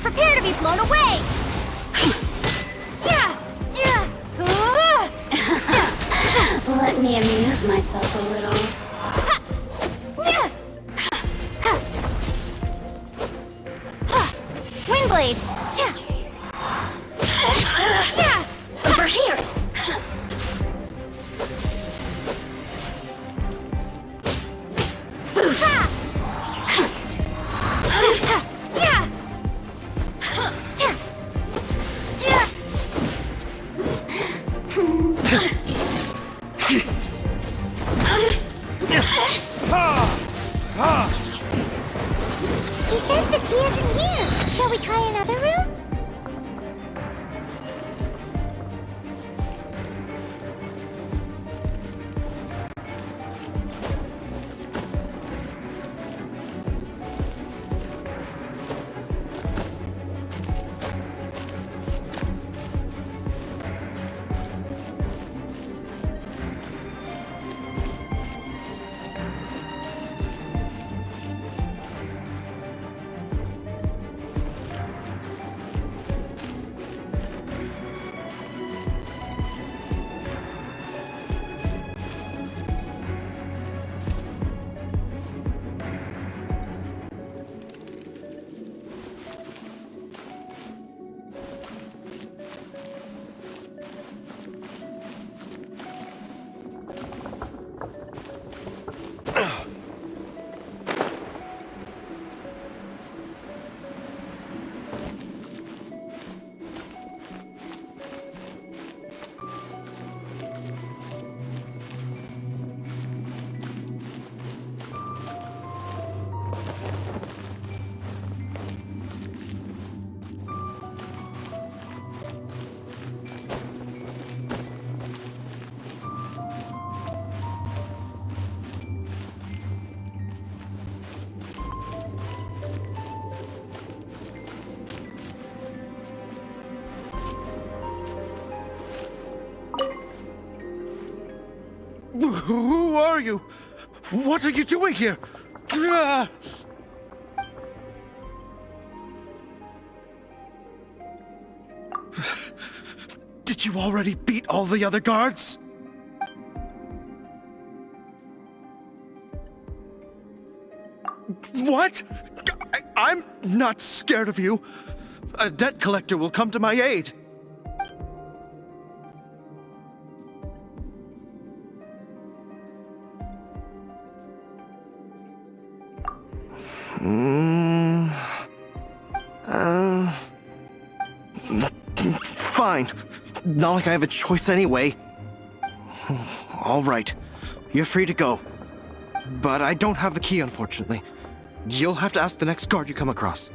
Prepare to be blown away! Let me amuse myself a little. Windblade! Over here! He says the key isn't here. Shall we try another room? Who are you? What are you doing here? Did you already beat all the other guards? What? I'm not scared of you. A debt collector will come to my aid. Fine. Not like I have a choice anyway. All right. You're free to go. But I don't have the key, unfortunately. You'll have to ask the next guard you come across.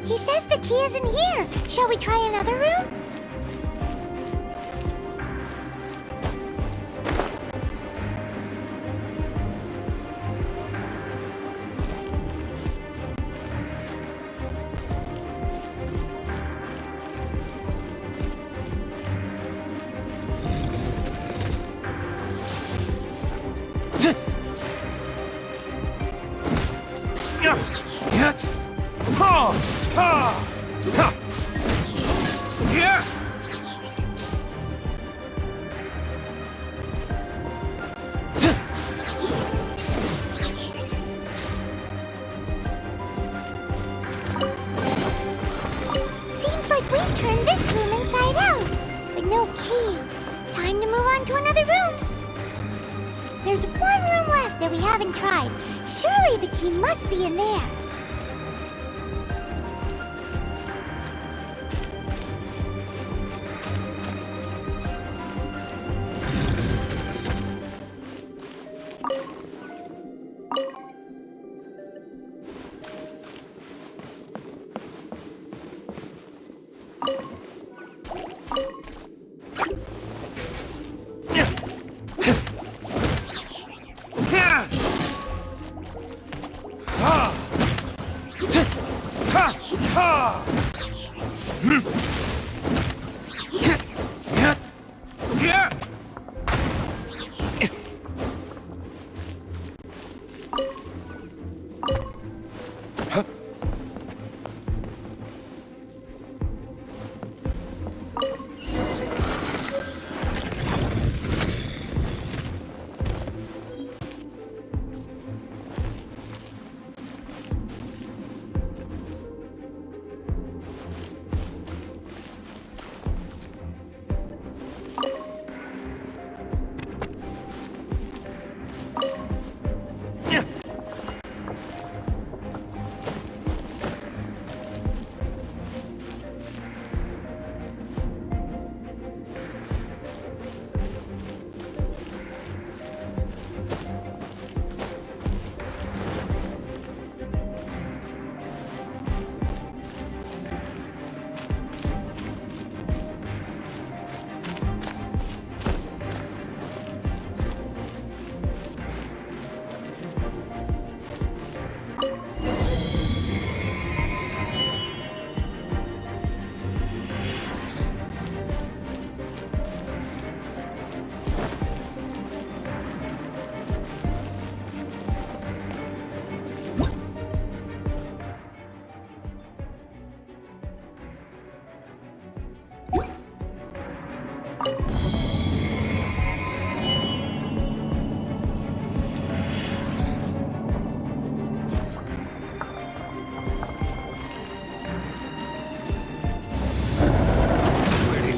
He says the key isn't here. Shall we try another room? Seems like we've turned this room inside out, but no key. Time to move on to another room. There's one room left that we haven't tried. Surely the key must be in there.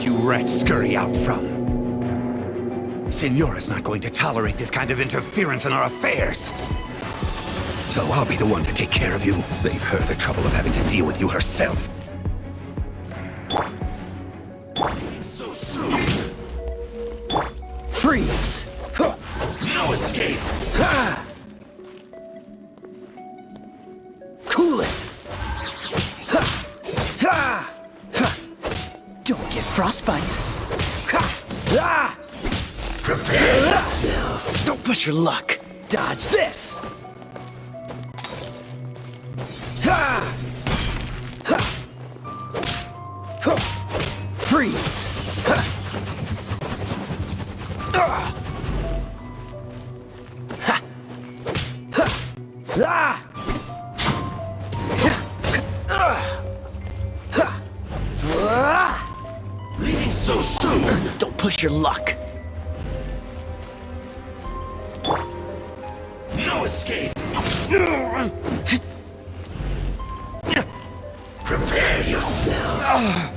You rats scurry out from? Signora's not going to tolerate this kind of interference in our affairs. So I'll be the one to take care of you. Save her the trouble of having to deal with you herself. So soon. Freeze! No escape! Cool it! Don't get frostbite. Prepare yourself. Don't push your luck. Dodge this. Freeze. Leaving so soon? Don't push your luck. No escape. Prepare yourself.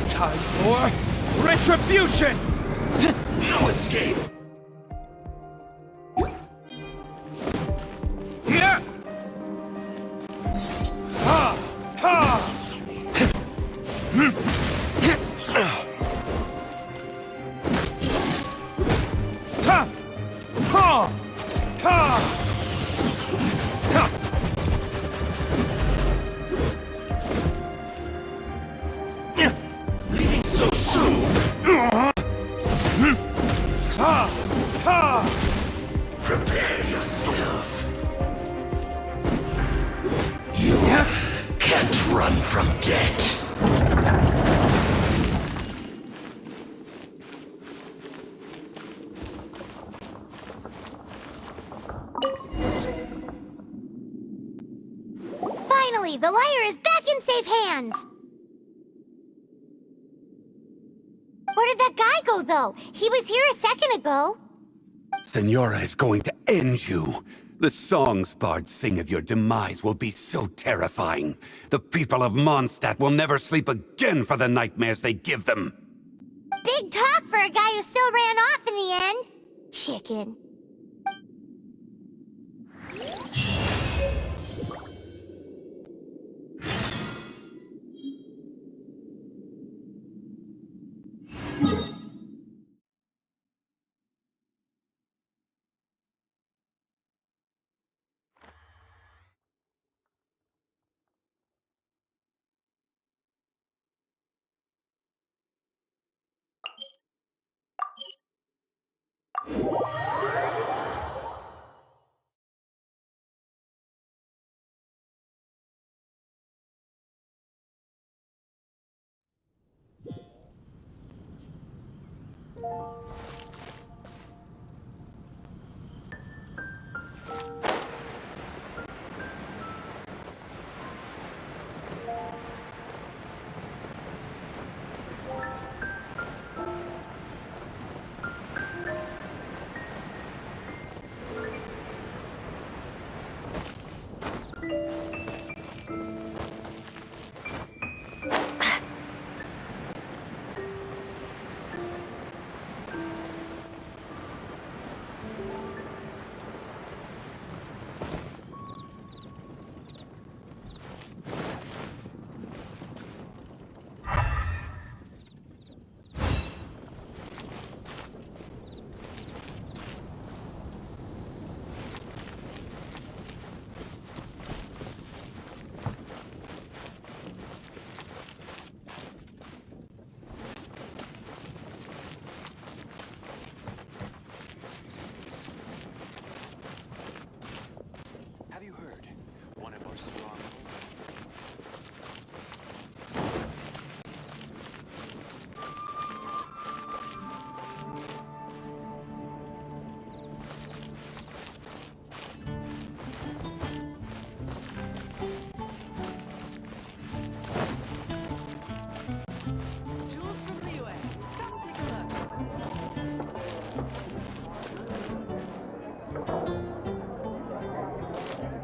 Time for retribution! No escape. Here! Ha! Ha! Ta! Ha! Ha! Ha! Leaving so soon? Ha! Ha! Prepare yourself. You can't run from death. Finally, the lyre is back in safe hands! Where did that guy go, though? He was here a second ago. Senora is going to end you. The songs bards sing of your demise will be so terrifying. The people of Mondstadt will never sleep again for the nightmares they give them. Big talk for a guy who still ran off in the end. Chicken. Have you heard? One of our strongholds. Jules from LYRE. Come take a look.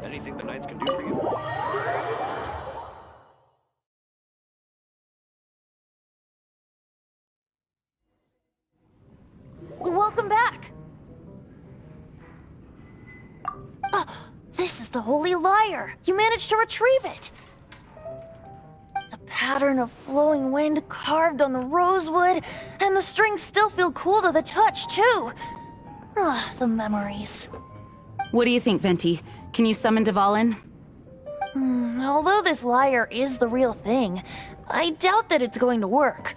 Anything the Knights can do for you? Welcome back! This is the Holy Lyre! You managed to retrieve it! The pattern of flowing wind carved on the rosewood, and the strings still feel cool to the touch, too! The memories. What do you think, Venti? Can you summon Dvalin? Although this lyre is the real thing, I doubt that it's going to work.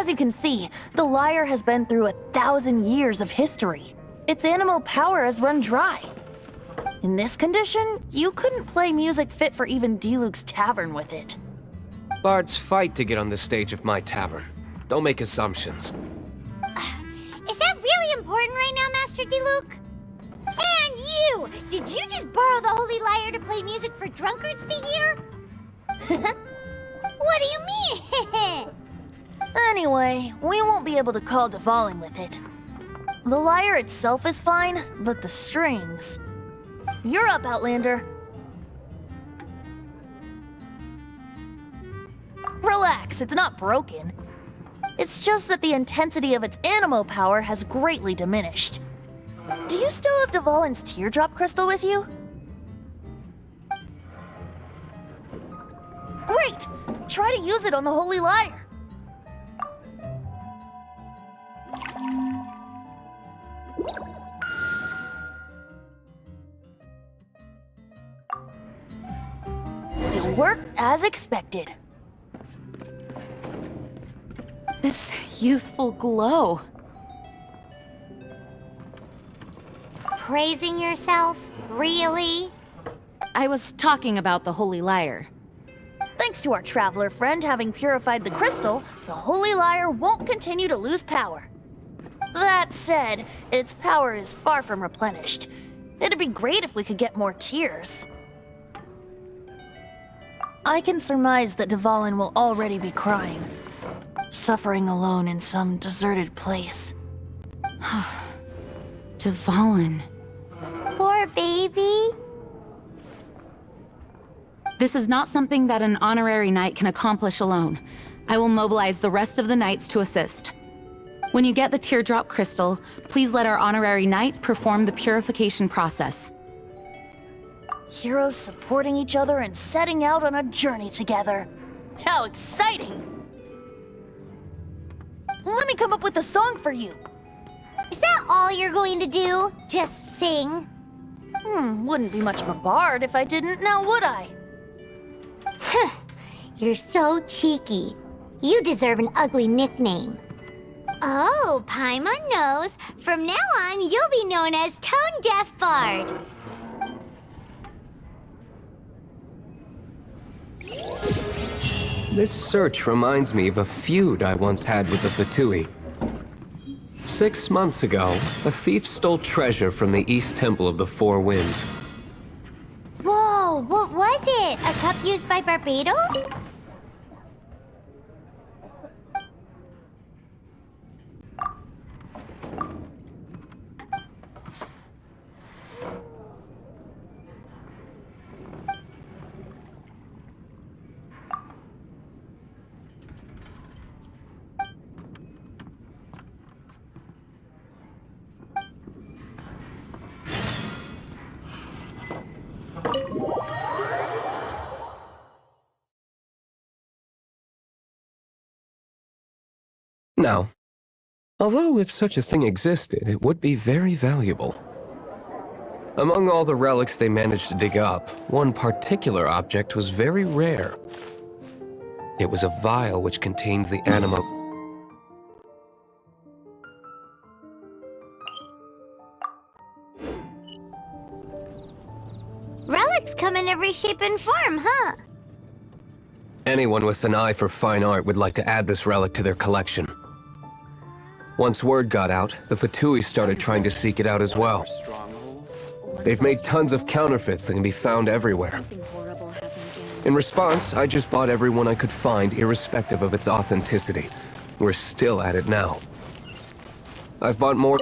As you can see, the lyre has been through 1,000 years of history. Its animal power has run dry. In this condition, you couldn't play music fit for even Diluc's tavern with it. Bards fight to get on the stage of my tavern. Don't make assumptions. Is that really important right now, Master Diluc? And you! Did you just borrow the Holy Lyre to play music for drunkards to hear? What do you mean? Anyway, we won't be able to call Dvalin with it. The lyre itself is fine, but the strings... You're up, Outlander. Relax, it's not broken. It's just that the intensity of its animo power has greatly diminished. Do you still have Dvalin's teardrop crystal with you? Great! Try to use it on the Holy Lyre. It worked as expected. This youthful glow. Praising yourself? Really? I was talking about the Holy Lyre. Thanks to our traveler friend having purified the crystal, the Holy Lyre won't continue to lose power. That said, its power is far from replenished. It'd be great if we could get more tears. I can surmise that Dvalin will already be crying, suffering alone in some deserted place. Dvalin. Poor baby. This is not something that an honorary knight can accomplish alone. I will mobilize the rest of the knights to assist. When you get the teardrop crystal, please let our honorary knight perform the purification process. Heroes supporting each other and setting out on a journey together. How exciting! Let me come up with a song for you. Is that all you're going to do? Just sing? Wouldn't be much of a bard if I didn't, now would I? You're so cheeky. You deserve an ugly nickname. Oh, Paimon knows. From now on, you'll be known as Tone Deaf Bard. This search reminds me of a feud I once had with the Fatui. 6 months ago, a thief stole treasure from the East Temple of the Four Winds. Whoa, what was it? A cup used by Barbados? Now, although if such a thing existed, it would be very valuable. Among all the relics they managed to dig up, one particular object was very rare. It was a vial which contained the animo... Relics come in every shape and form, huh? Anyone with an eye for fine art would like to add this relic to their collection. Once word got out, the Fatui started trying to seek it out as well. They've made tons of counterfeits that can be found everywhere. In response, I just bought every one I could find, irrespective of its authenticity. We're still at it now. I've bought more...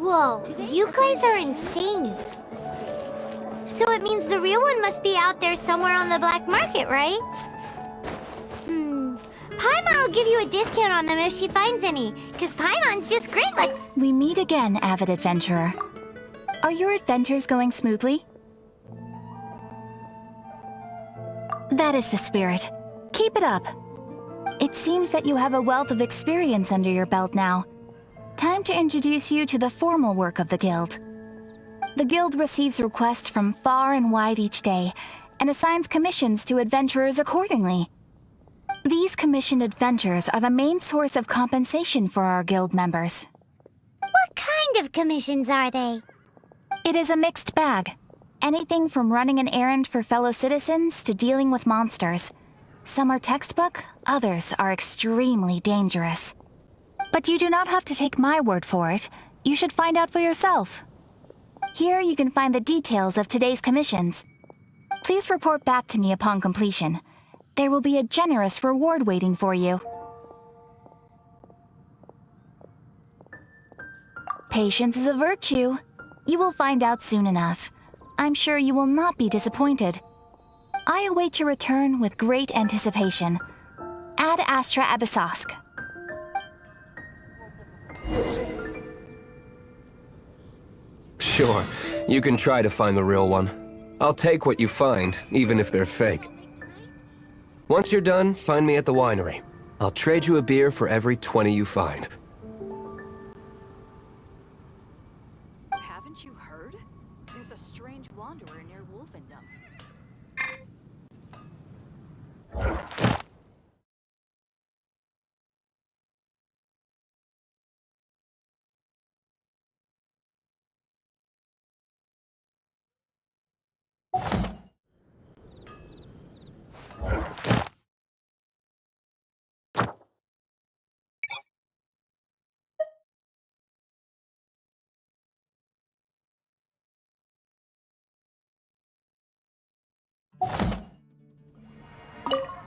Whoa, you guys are insane. So it means the real one must be out there somewhere on the black market, right? Paimon will give you a discount on them if she finds any, because Paimon's just great like— We meet again, avid adventurer. Are your adventures going smoothly? That is the spirit. Keep it up. It seems that you have a wealth of experience under your belt now. Time to introduce you to the formal work of the Guild. The Guild receives requests from far and wide each day, and assigns commissions to adventurers accordingly. These commissioned adventures are the main source of compensation for our Guild members. What kind of commissions are they? It is a mixed bag. Anything from running an errand for fellow citizens to dealing with monsters. Some are textbook, others are extremely dangerous. But you do not have to take my word for it. You should find out for yourself. Here you can find the details of today's commissions. Please report back to me upon completion. There will be a generous reward waiting for you. Patience is a virtue. You will find out soon enough. I'm sure you will not be disappointed. I await your return with great anticipation. Ad Astra Abyssosque. Sure, you can try to find the real one. I'll take what you find, even if they're fake. Once you're done, find me at the winery. I'll trade you a beer for every 20 you find. Haven't you heard? There's a strange wanderer near Wolfendom.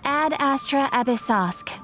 Ad Astra Abyssosque.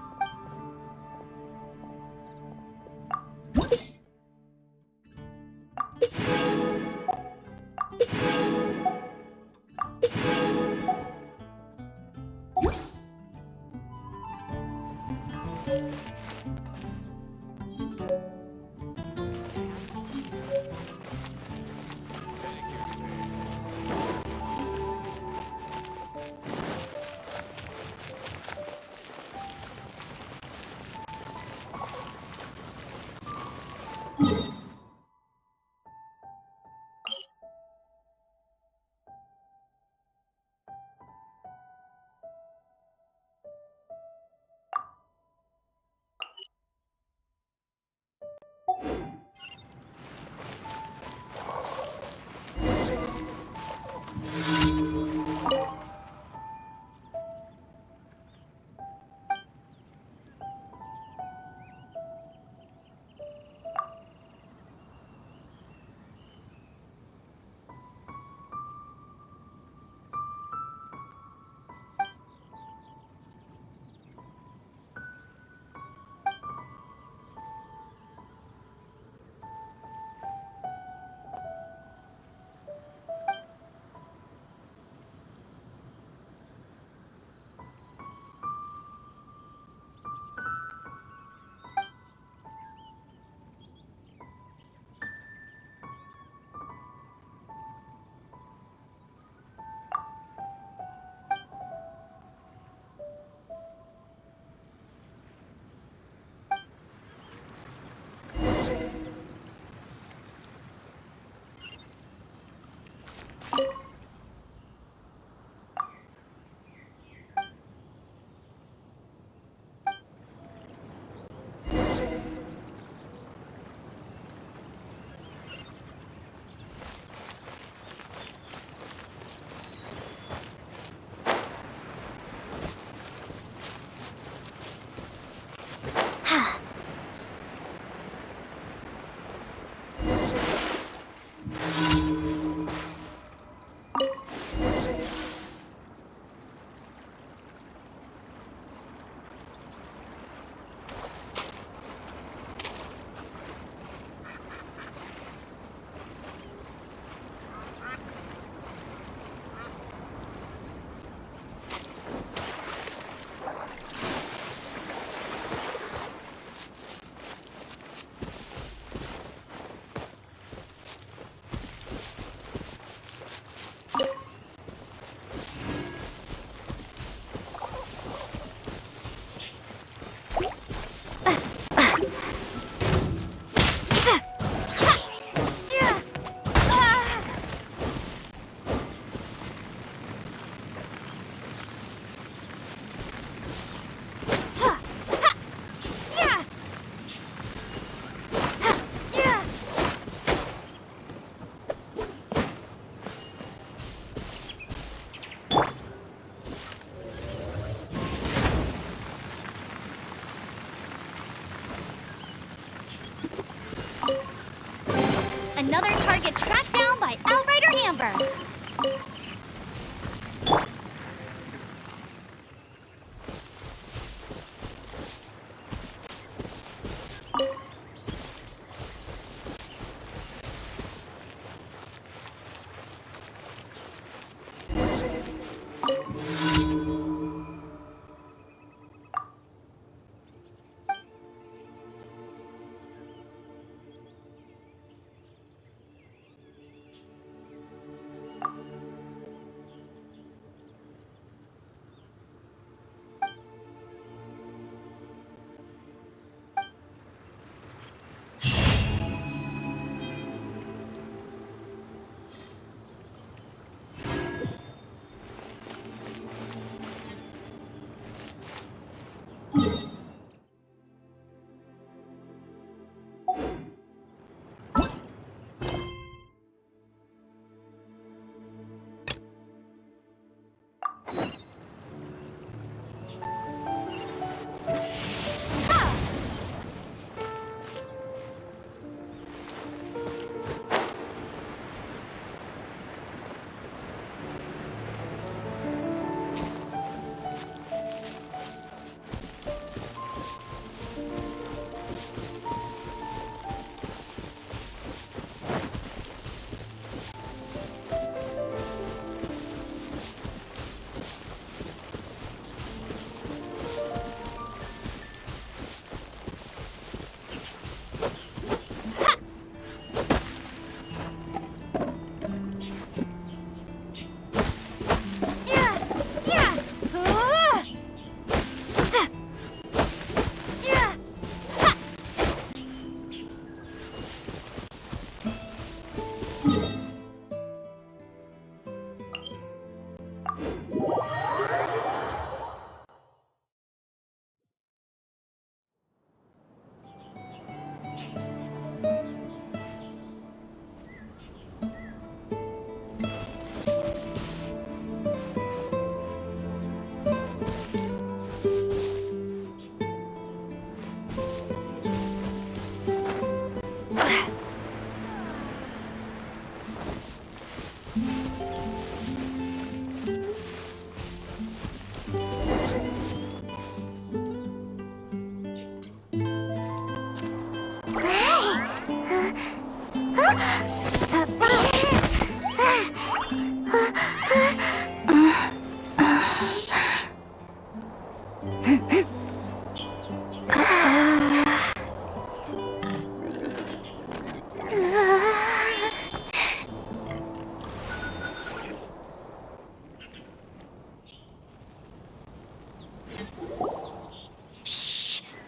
Another target tracked down by Outrider Amber.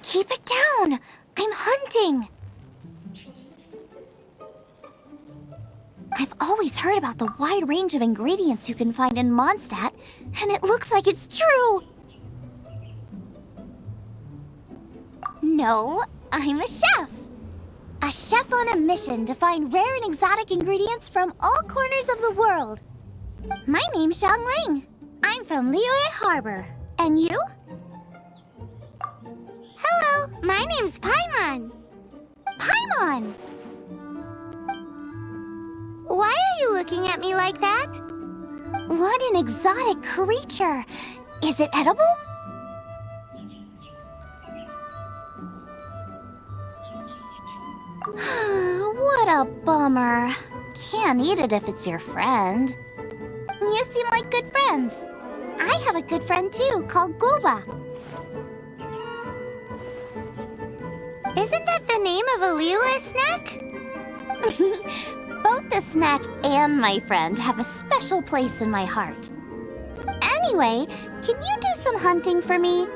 Keep it down! I'm hunting! I've always heard about the wide range of ingredients you can find in Mondstadt, and it looks like it's true! No, I'm a chef! A chef on a mission to find rare and exotic ingredients from all corners of the world. My name's Xiangling. I'm from LYRE Harbor. And you? Hello, my name's Paimon. Paimon! Why are you looking at me like that? What an exotic creature! Is it edible? What a bummer. Can't eat it if it's your friend. You seem like good friends. I have a good friend too, called Goba. Isn't that the name of a LYRE snack? Both the snack and my friend have a special place in my heart. Anyway, can you do some hunting for me?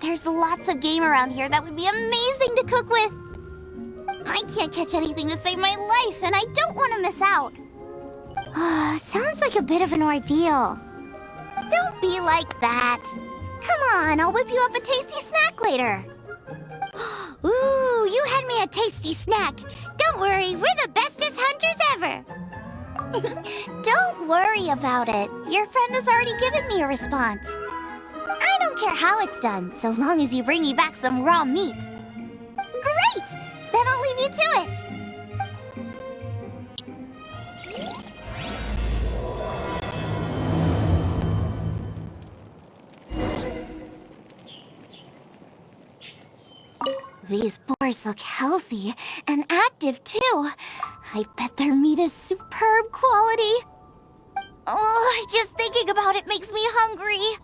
There's lots of game around here that would be amazing to cook with. I can't catch anything to save my life, and I don't want to miss out. Sounds like a bit of an ordeal. Don't be like that. Come on, I'll whip you up a tasty snack later. Ooh, you had me a tasty snack. Don't worry, we're the bestest hunters ever. Don't worry about it. Your friend has already given me a response. I don't care how it's done, so long as you bring me back some raw meat. Great! Then I'll leave you to it. These boars look healthy and active too. I bet their meat is superb quality. Oh, just thinking about it makes me hungry.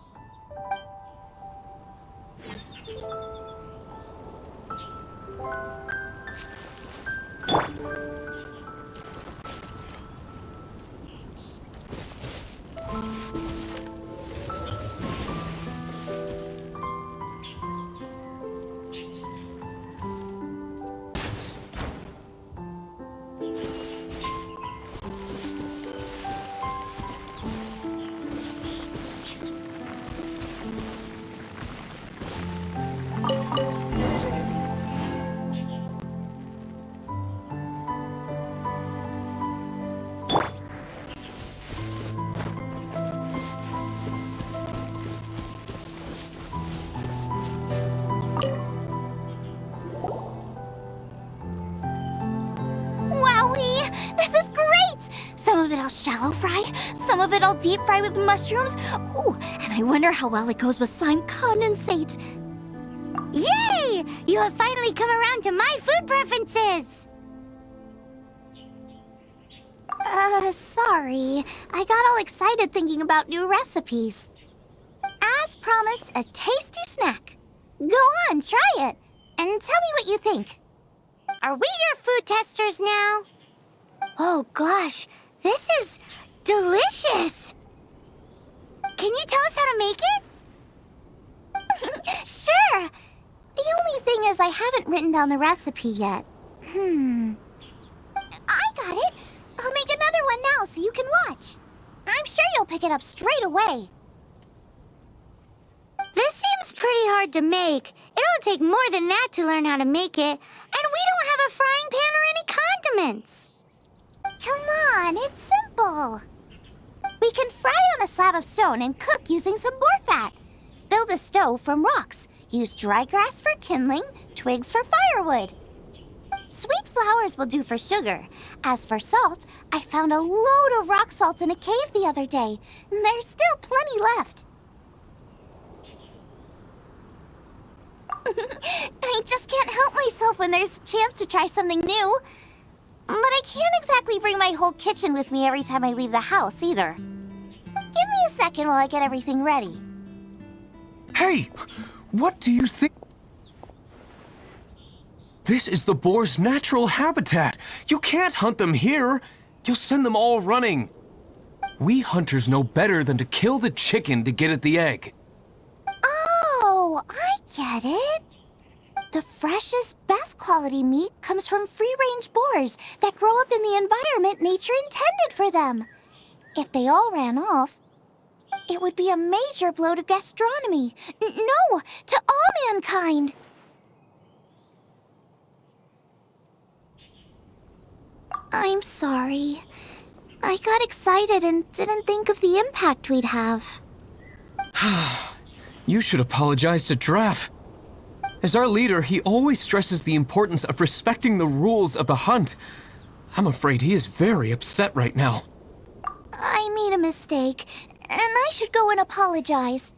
Some of it I'll shallow fry, some of it I'll deep fry with mushrooms. Ooh, and I wonder how well it goes with slime condensate. Yay! You have finally come around to my food preferences! Sorry. I got all excited thinking about new recipes. As promised, a tasty snack. Go on, try it, and tell me what you think. Are we your food testers now? Oh gosh, this is delicious! Can you tell us how to make it? Sure! The only thing is I haven't written down the recipe yet. I got it! I'll make another one now so you can watch. I'm sure you'll pick it up straight away. This seems pretty hard to make. It'll take more than that to learn how to make it. And we don't have a frying pan or any condiments. Come on, it's simple. We can fry on a slab of stone and cook using some boar fat. Build a stove from rocks. Use dry grass for kindling, twigs for firewood. Sweet flowers will do for sugar. As for salt, I found a load of rock salt in a cave the other day. There's still plenty left. I just can't help myself when there's a chance to try something new. But I can't exactly bring my whole kitchen with me every time I leave the house, either. Give me a second while I get everything ready. Hey! What do you think? This is the boar's natural habitat. You can't hunt them here. You'll send them all running. We hunters know better than to kill the chicken to get at the egg. Oh, I get it. The freshest, best quality meat comes from free-range boars that grow up in the environment nature intended for them. If they all ran off, it would be a major blow to gastronomy. No, to all mankind. I'm sorry. I got excited and didn't think of the impact we'd have. You should apologize to Draff. As our leader, he always stresses the importance of respecting the rules of the hunt. I'm afraid he is very upset right now. I made a mistake, and I should go and apologize.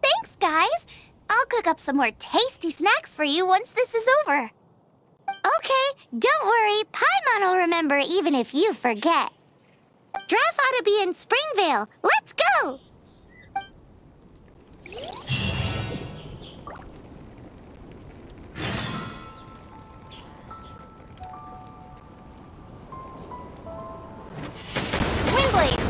Thanks, guys. I'll cook up some more tasty snacks for you once this is over. Okay, don't worry. Paimon will remember even if you forget. Draff ought to be in Springvale. Let's go! Windblade!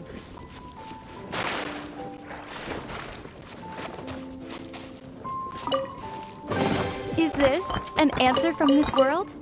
300. Is this an answer from this world?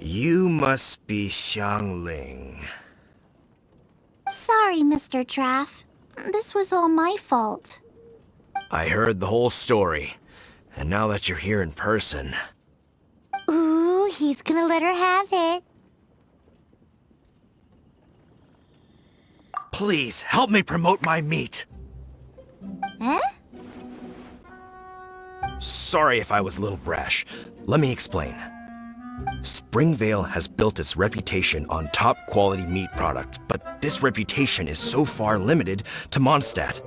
You must be Xiangling. Sorry, Mr. Traff. This was all my fault. I heard the whole story, and now that you're here in person... Ooh, he's gonna let her have it. Please, help me promote my meat! Huh? Sorry if I was a little brash. Let me explain. Springvale has built its reputation on top-quality meat products, but this reputation is so far limited to Mondstadt.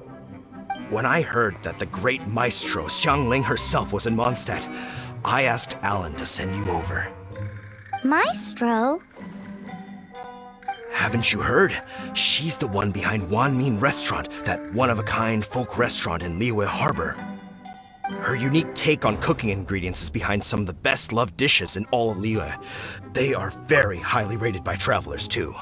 When I heard that the great maestro Xiangling herself was in Mondstadt, I asked Alan to send you over. Maestro? Haven't you heard? She's the one behind Wanmin Restaurant, that one-of-a-kind folk restaurant in LYRE Harbor. Her unique take on cooking ingredients is behind some of the best-loved dishes in all of LYRE. They are very highly rated by travelers, too.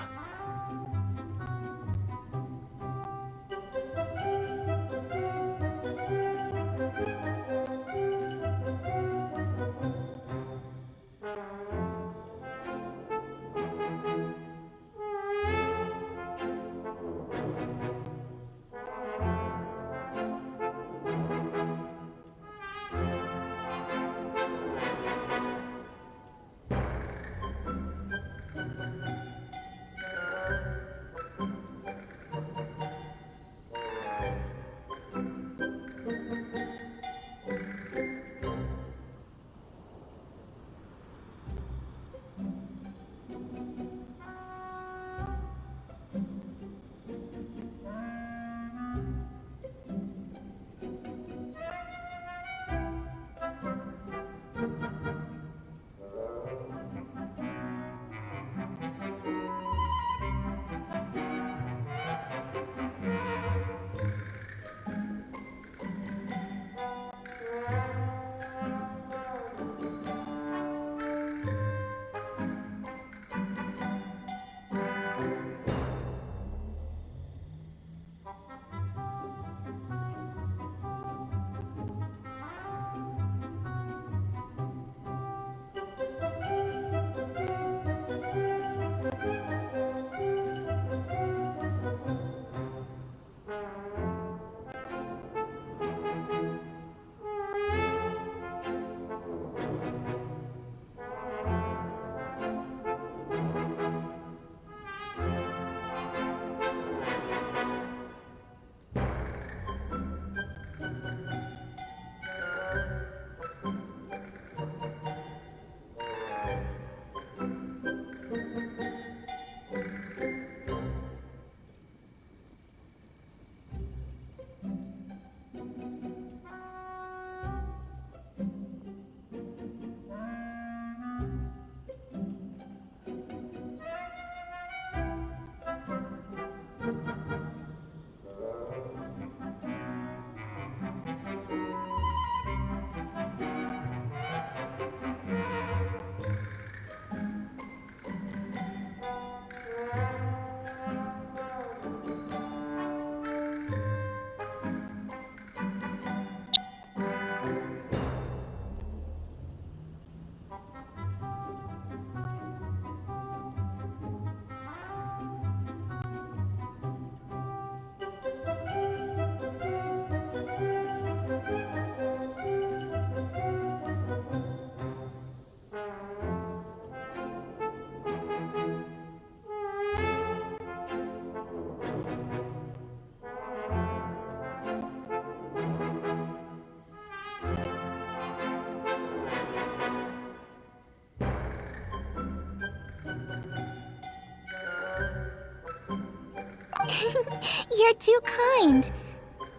You're too kind.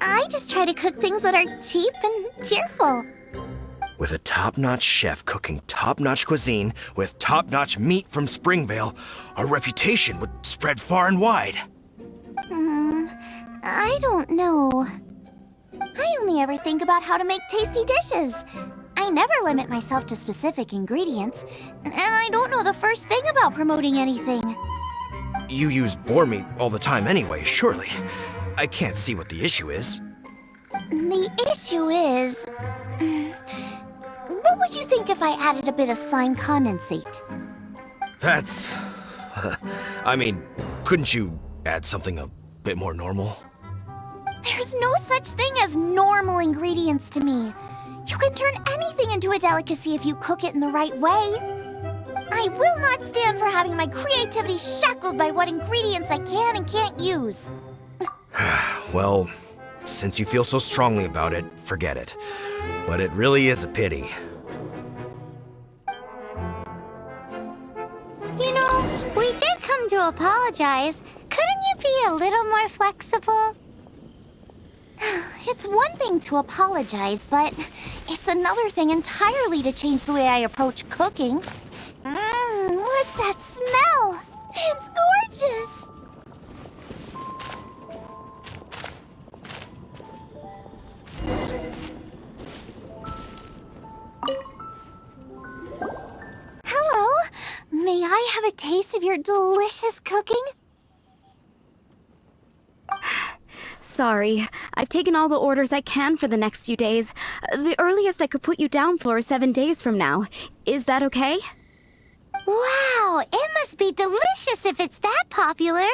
I just try to cook things that are cheap and cheerful. With a top-notch chef cooking top-notch cuisine with top-notch meat from Springvale, our reputation would spread far and wide. I don't know. I only ever think about how to make tasty dishes. I never limit myself to specific ingredients, and I don't know the first thing about promoting anything. You use boar meat all the time anyway, surely. I can't see what the issue is. The issue is... What would you think if I added a bit of slime condensate? That's... I mean, couldn't you add something a bit more normal? There's no such thing as normal ingredients to me. You can turn anything into a delicacy if you cook it in the right way. I will not stand for having my creativity shackled by what ingredients I can and can't use. Well, since you feel so strongly about it, forget it. But it really is a pity. You know, we did come to apologize. Couldn't you be a little more flexible? It's one thing to apologize, but it's another thing entirely to change the way I approach cooking. What's that smell? It's gorgeous! Hello, may I have a taste of your delicious cooking? Sorry, I've taken all the orders I can for the next few days. The earliest I could put you down for is 7 days from now. Is that okay? Wow, it must be delicious if it's that popular.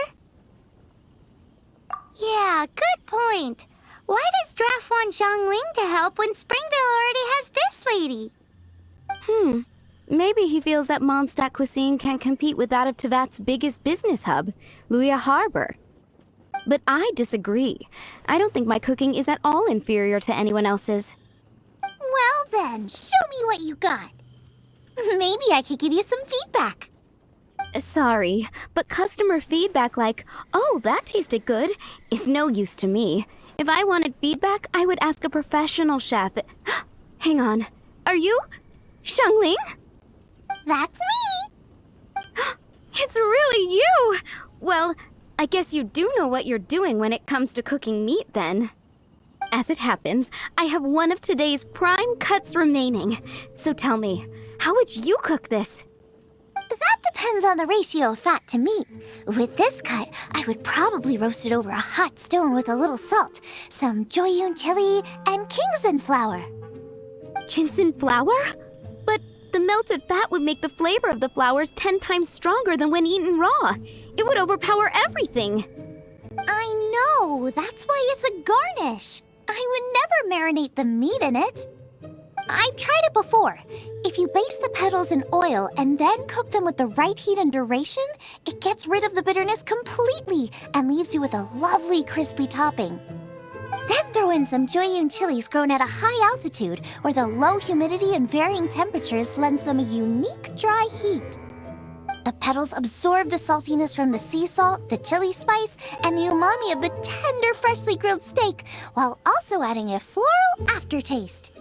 Yeah, good point. Why does Draft want Zhongling to help when Springvale already has this lady? Maybe he feels that Mondstadt cuisine can't compete with that of Tevat's biggest business hub, LYRE Harbor. But I disagree. I don't think my cooking is at all inferior to anyone else's. Well then, show me what you got. Maybe I could give you some feedback. Sorry, but customer feedback like, "Oh, that tasted good," is no use to me. If I wanted feedback, I would ask a professional chef. Hang on. Are you Zhongling? That's me! It's really you! Well, I guess you do know what you're doing when it comes to cooking meat, then. As it happens, I have one of today's prime cuts remaining. So tell me, how would you cook this? That depends on the ratio of fat to meat. With this cut, I would probably roast it over a hot stone with a little salt, some Joyun chili, and Kingston flour. Ginseng flour? But the melted fat would make the flavor of the flowers 10 times stronger than when eaten raw. It would overpower everything. I know, that's why it's a garnish. I would never marinate the meat in it. I've tried it before. If you baste the petals in oil and then cook them with the right heat and duration, it gets rid of the bitterness completely and leaves you with a lovely crispy topping. Then throw in some Joyun chilies grown at a high altitude where the low humidity and varying temperatures lends them a unique dry heat. The petals absorb the saltiness from the sea salt, the chili spice, and the umami of the tender, freshly grilled steak, while also adding a floral aftertaste.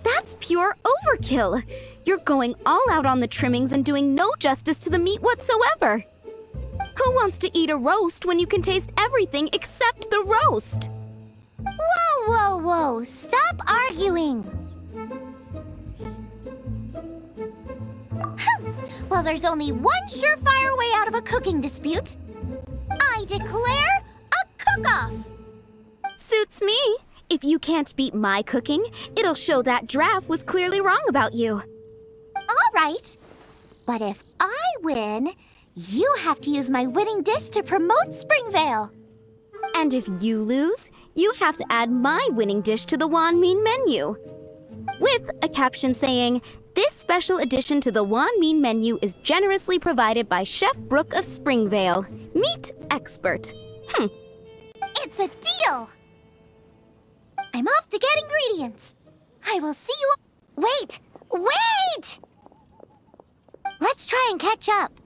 That's pure overkill. You're going all out on the trimmings and doing no justice to the meat whatsoever. Who wants to eat a roast when you can taste everything except the roast? Whoa, whoa, whoa! Stop arguing! Well, there's only one surefire way out of a cooking dispute. I declare a cook-off! Suits me. If you can't beat my cooking, it'll show that Draft was clearly wrong about you. All right. But if I win, you have to use my winning dish to promote Springvale. And if you lose, you have to add my winning dish to the Wan Min menu. With a caption saying, "This special addition to the Wan Min menu is generously provided by Chef Brooke of Springvale, meat expert." It's a deal! I'm off to get ingredients. I will see you... Wait! Wait! Let's try and catch up.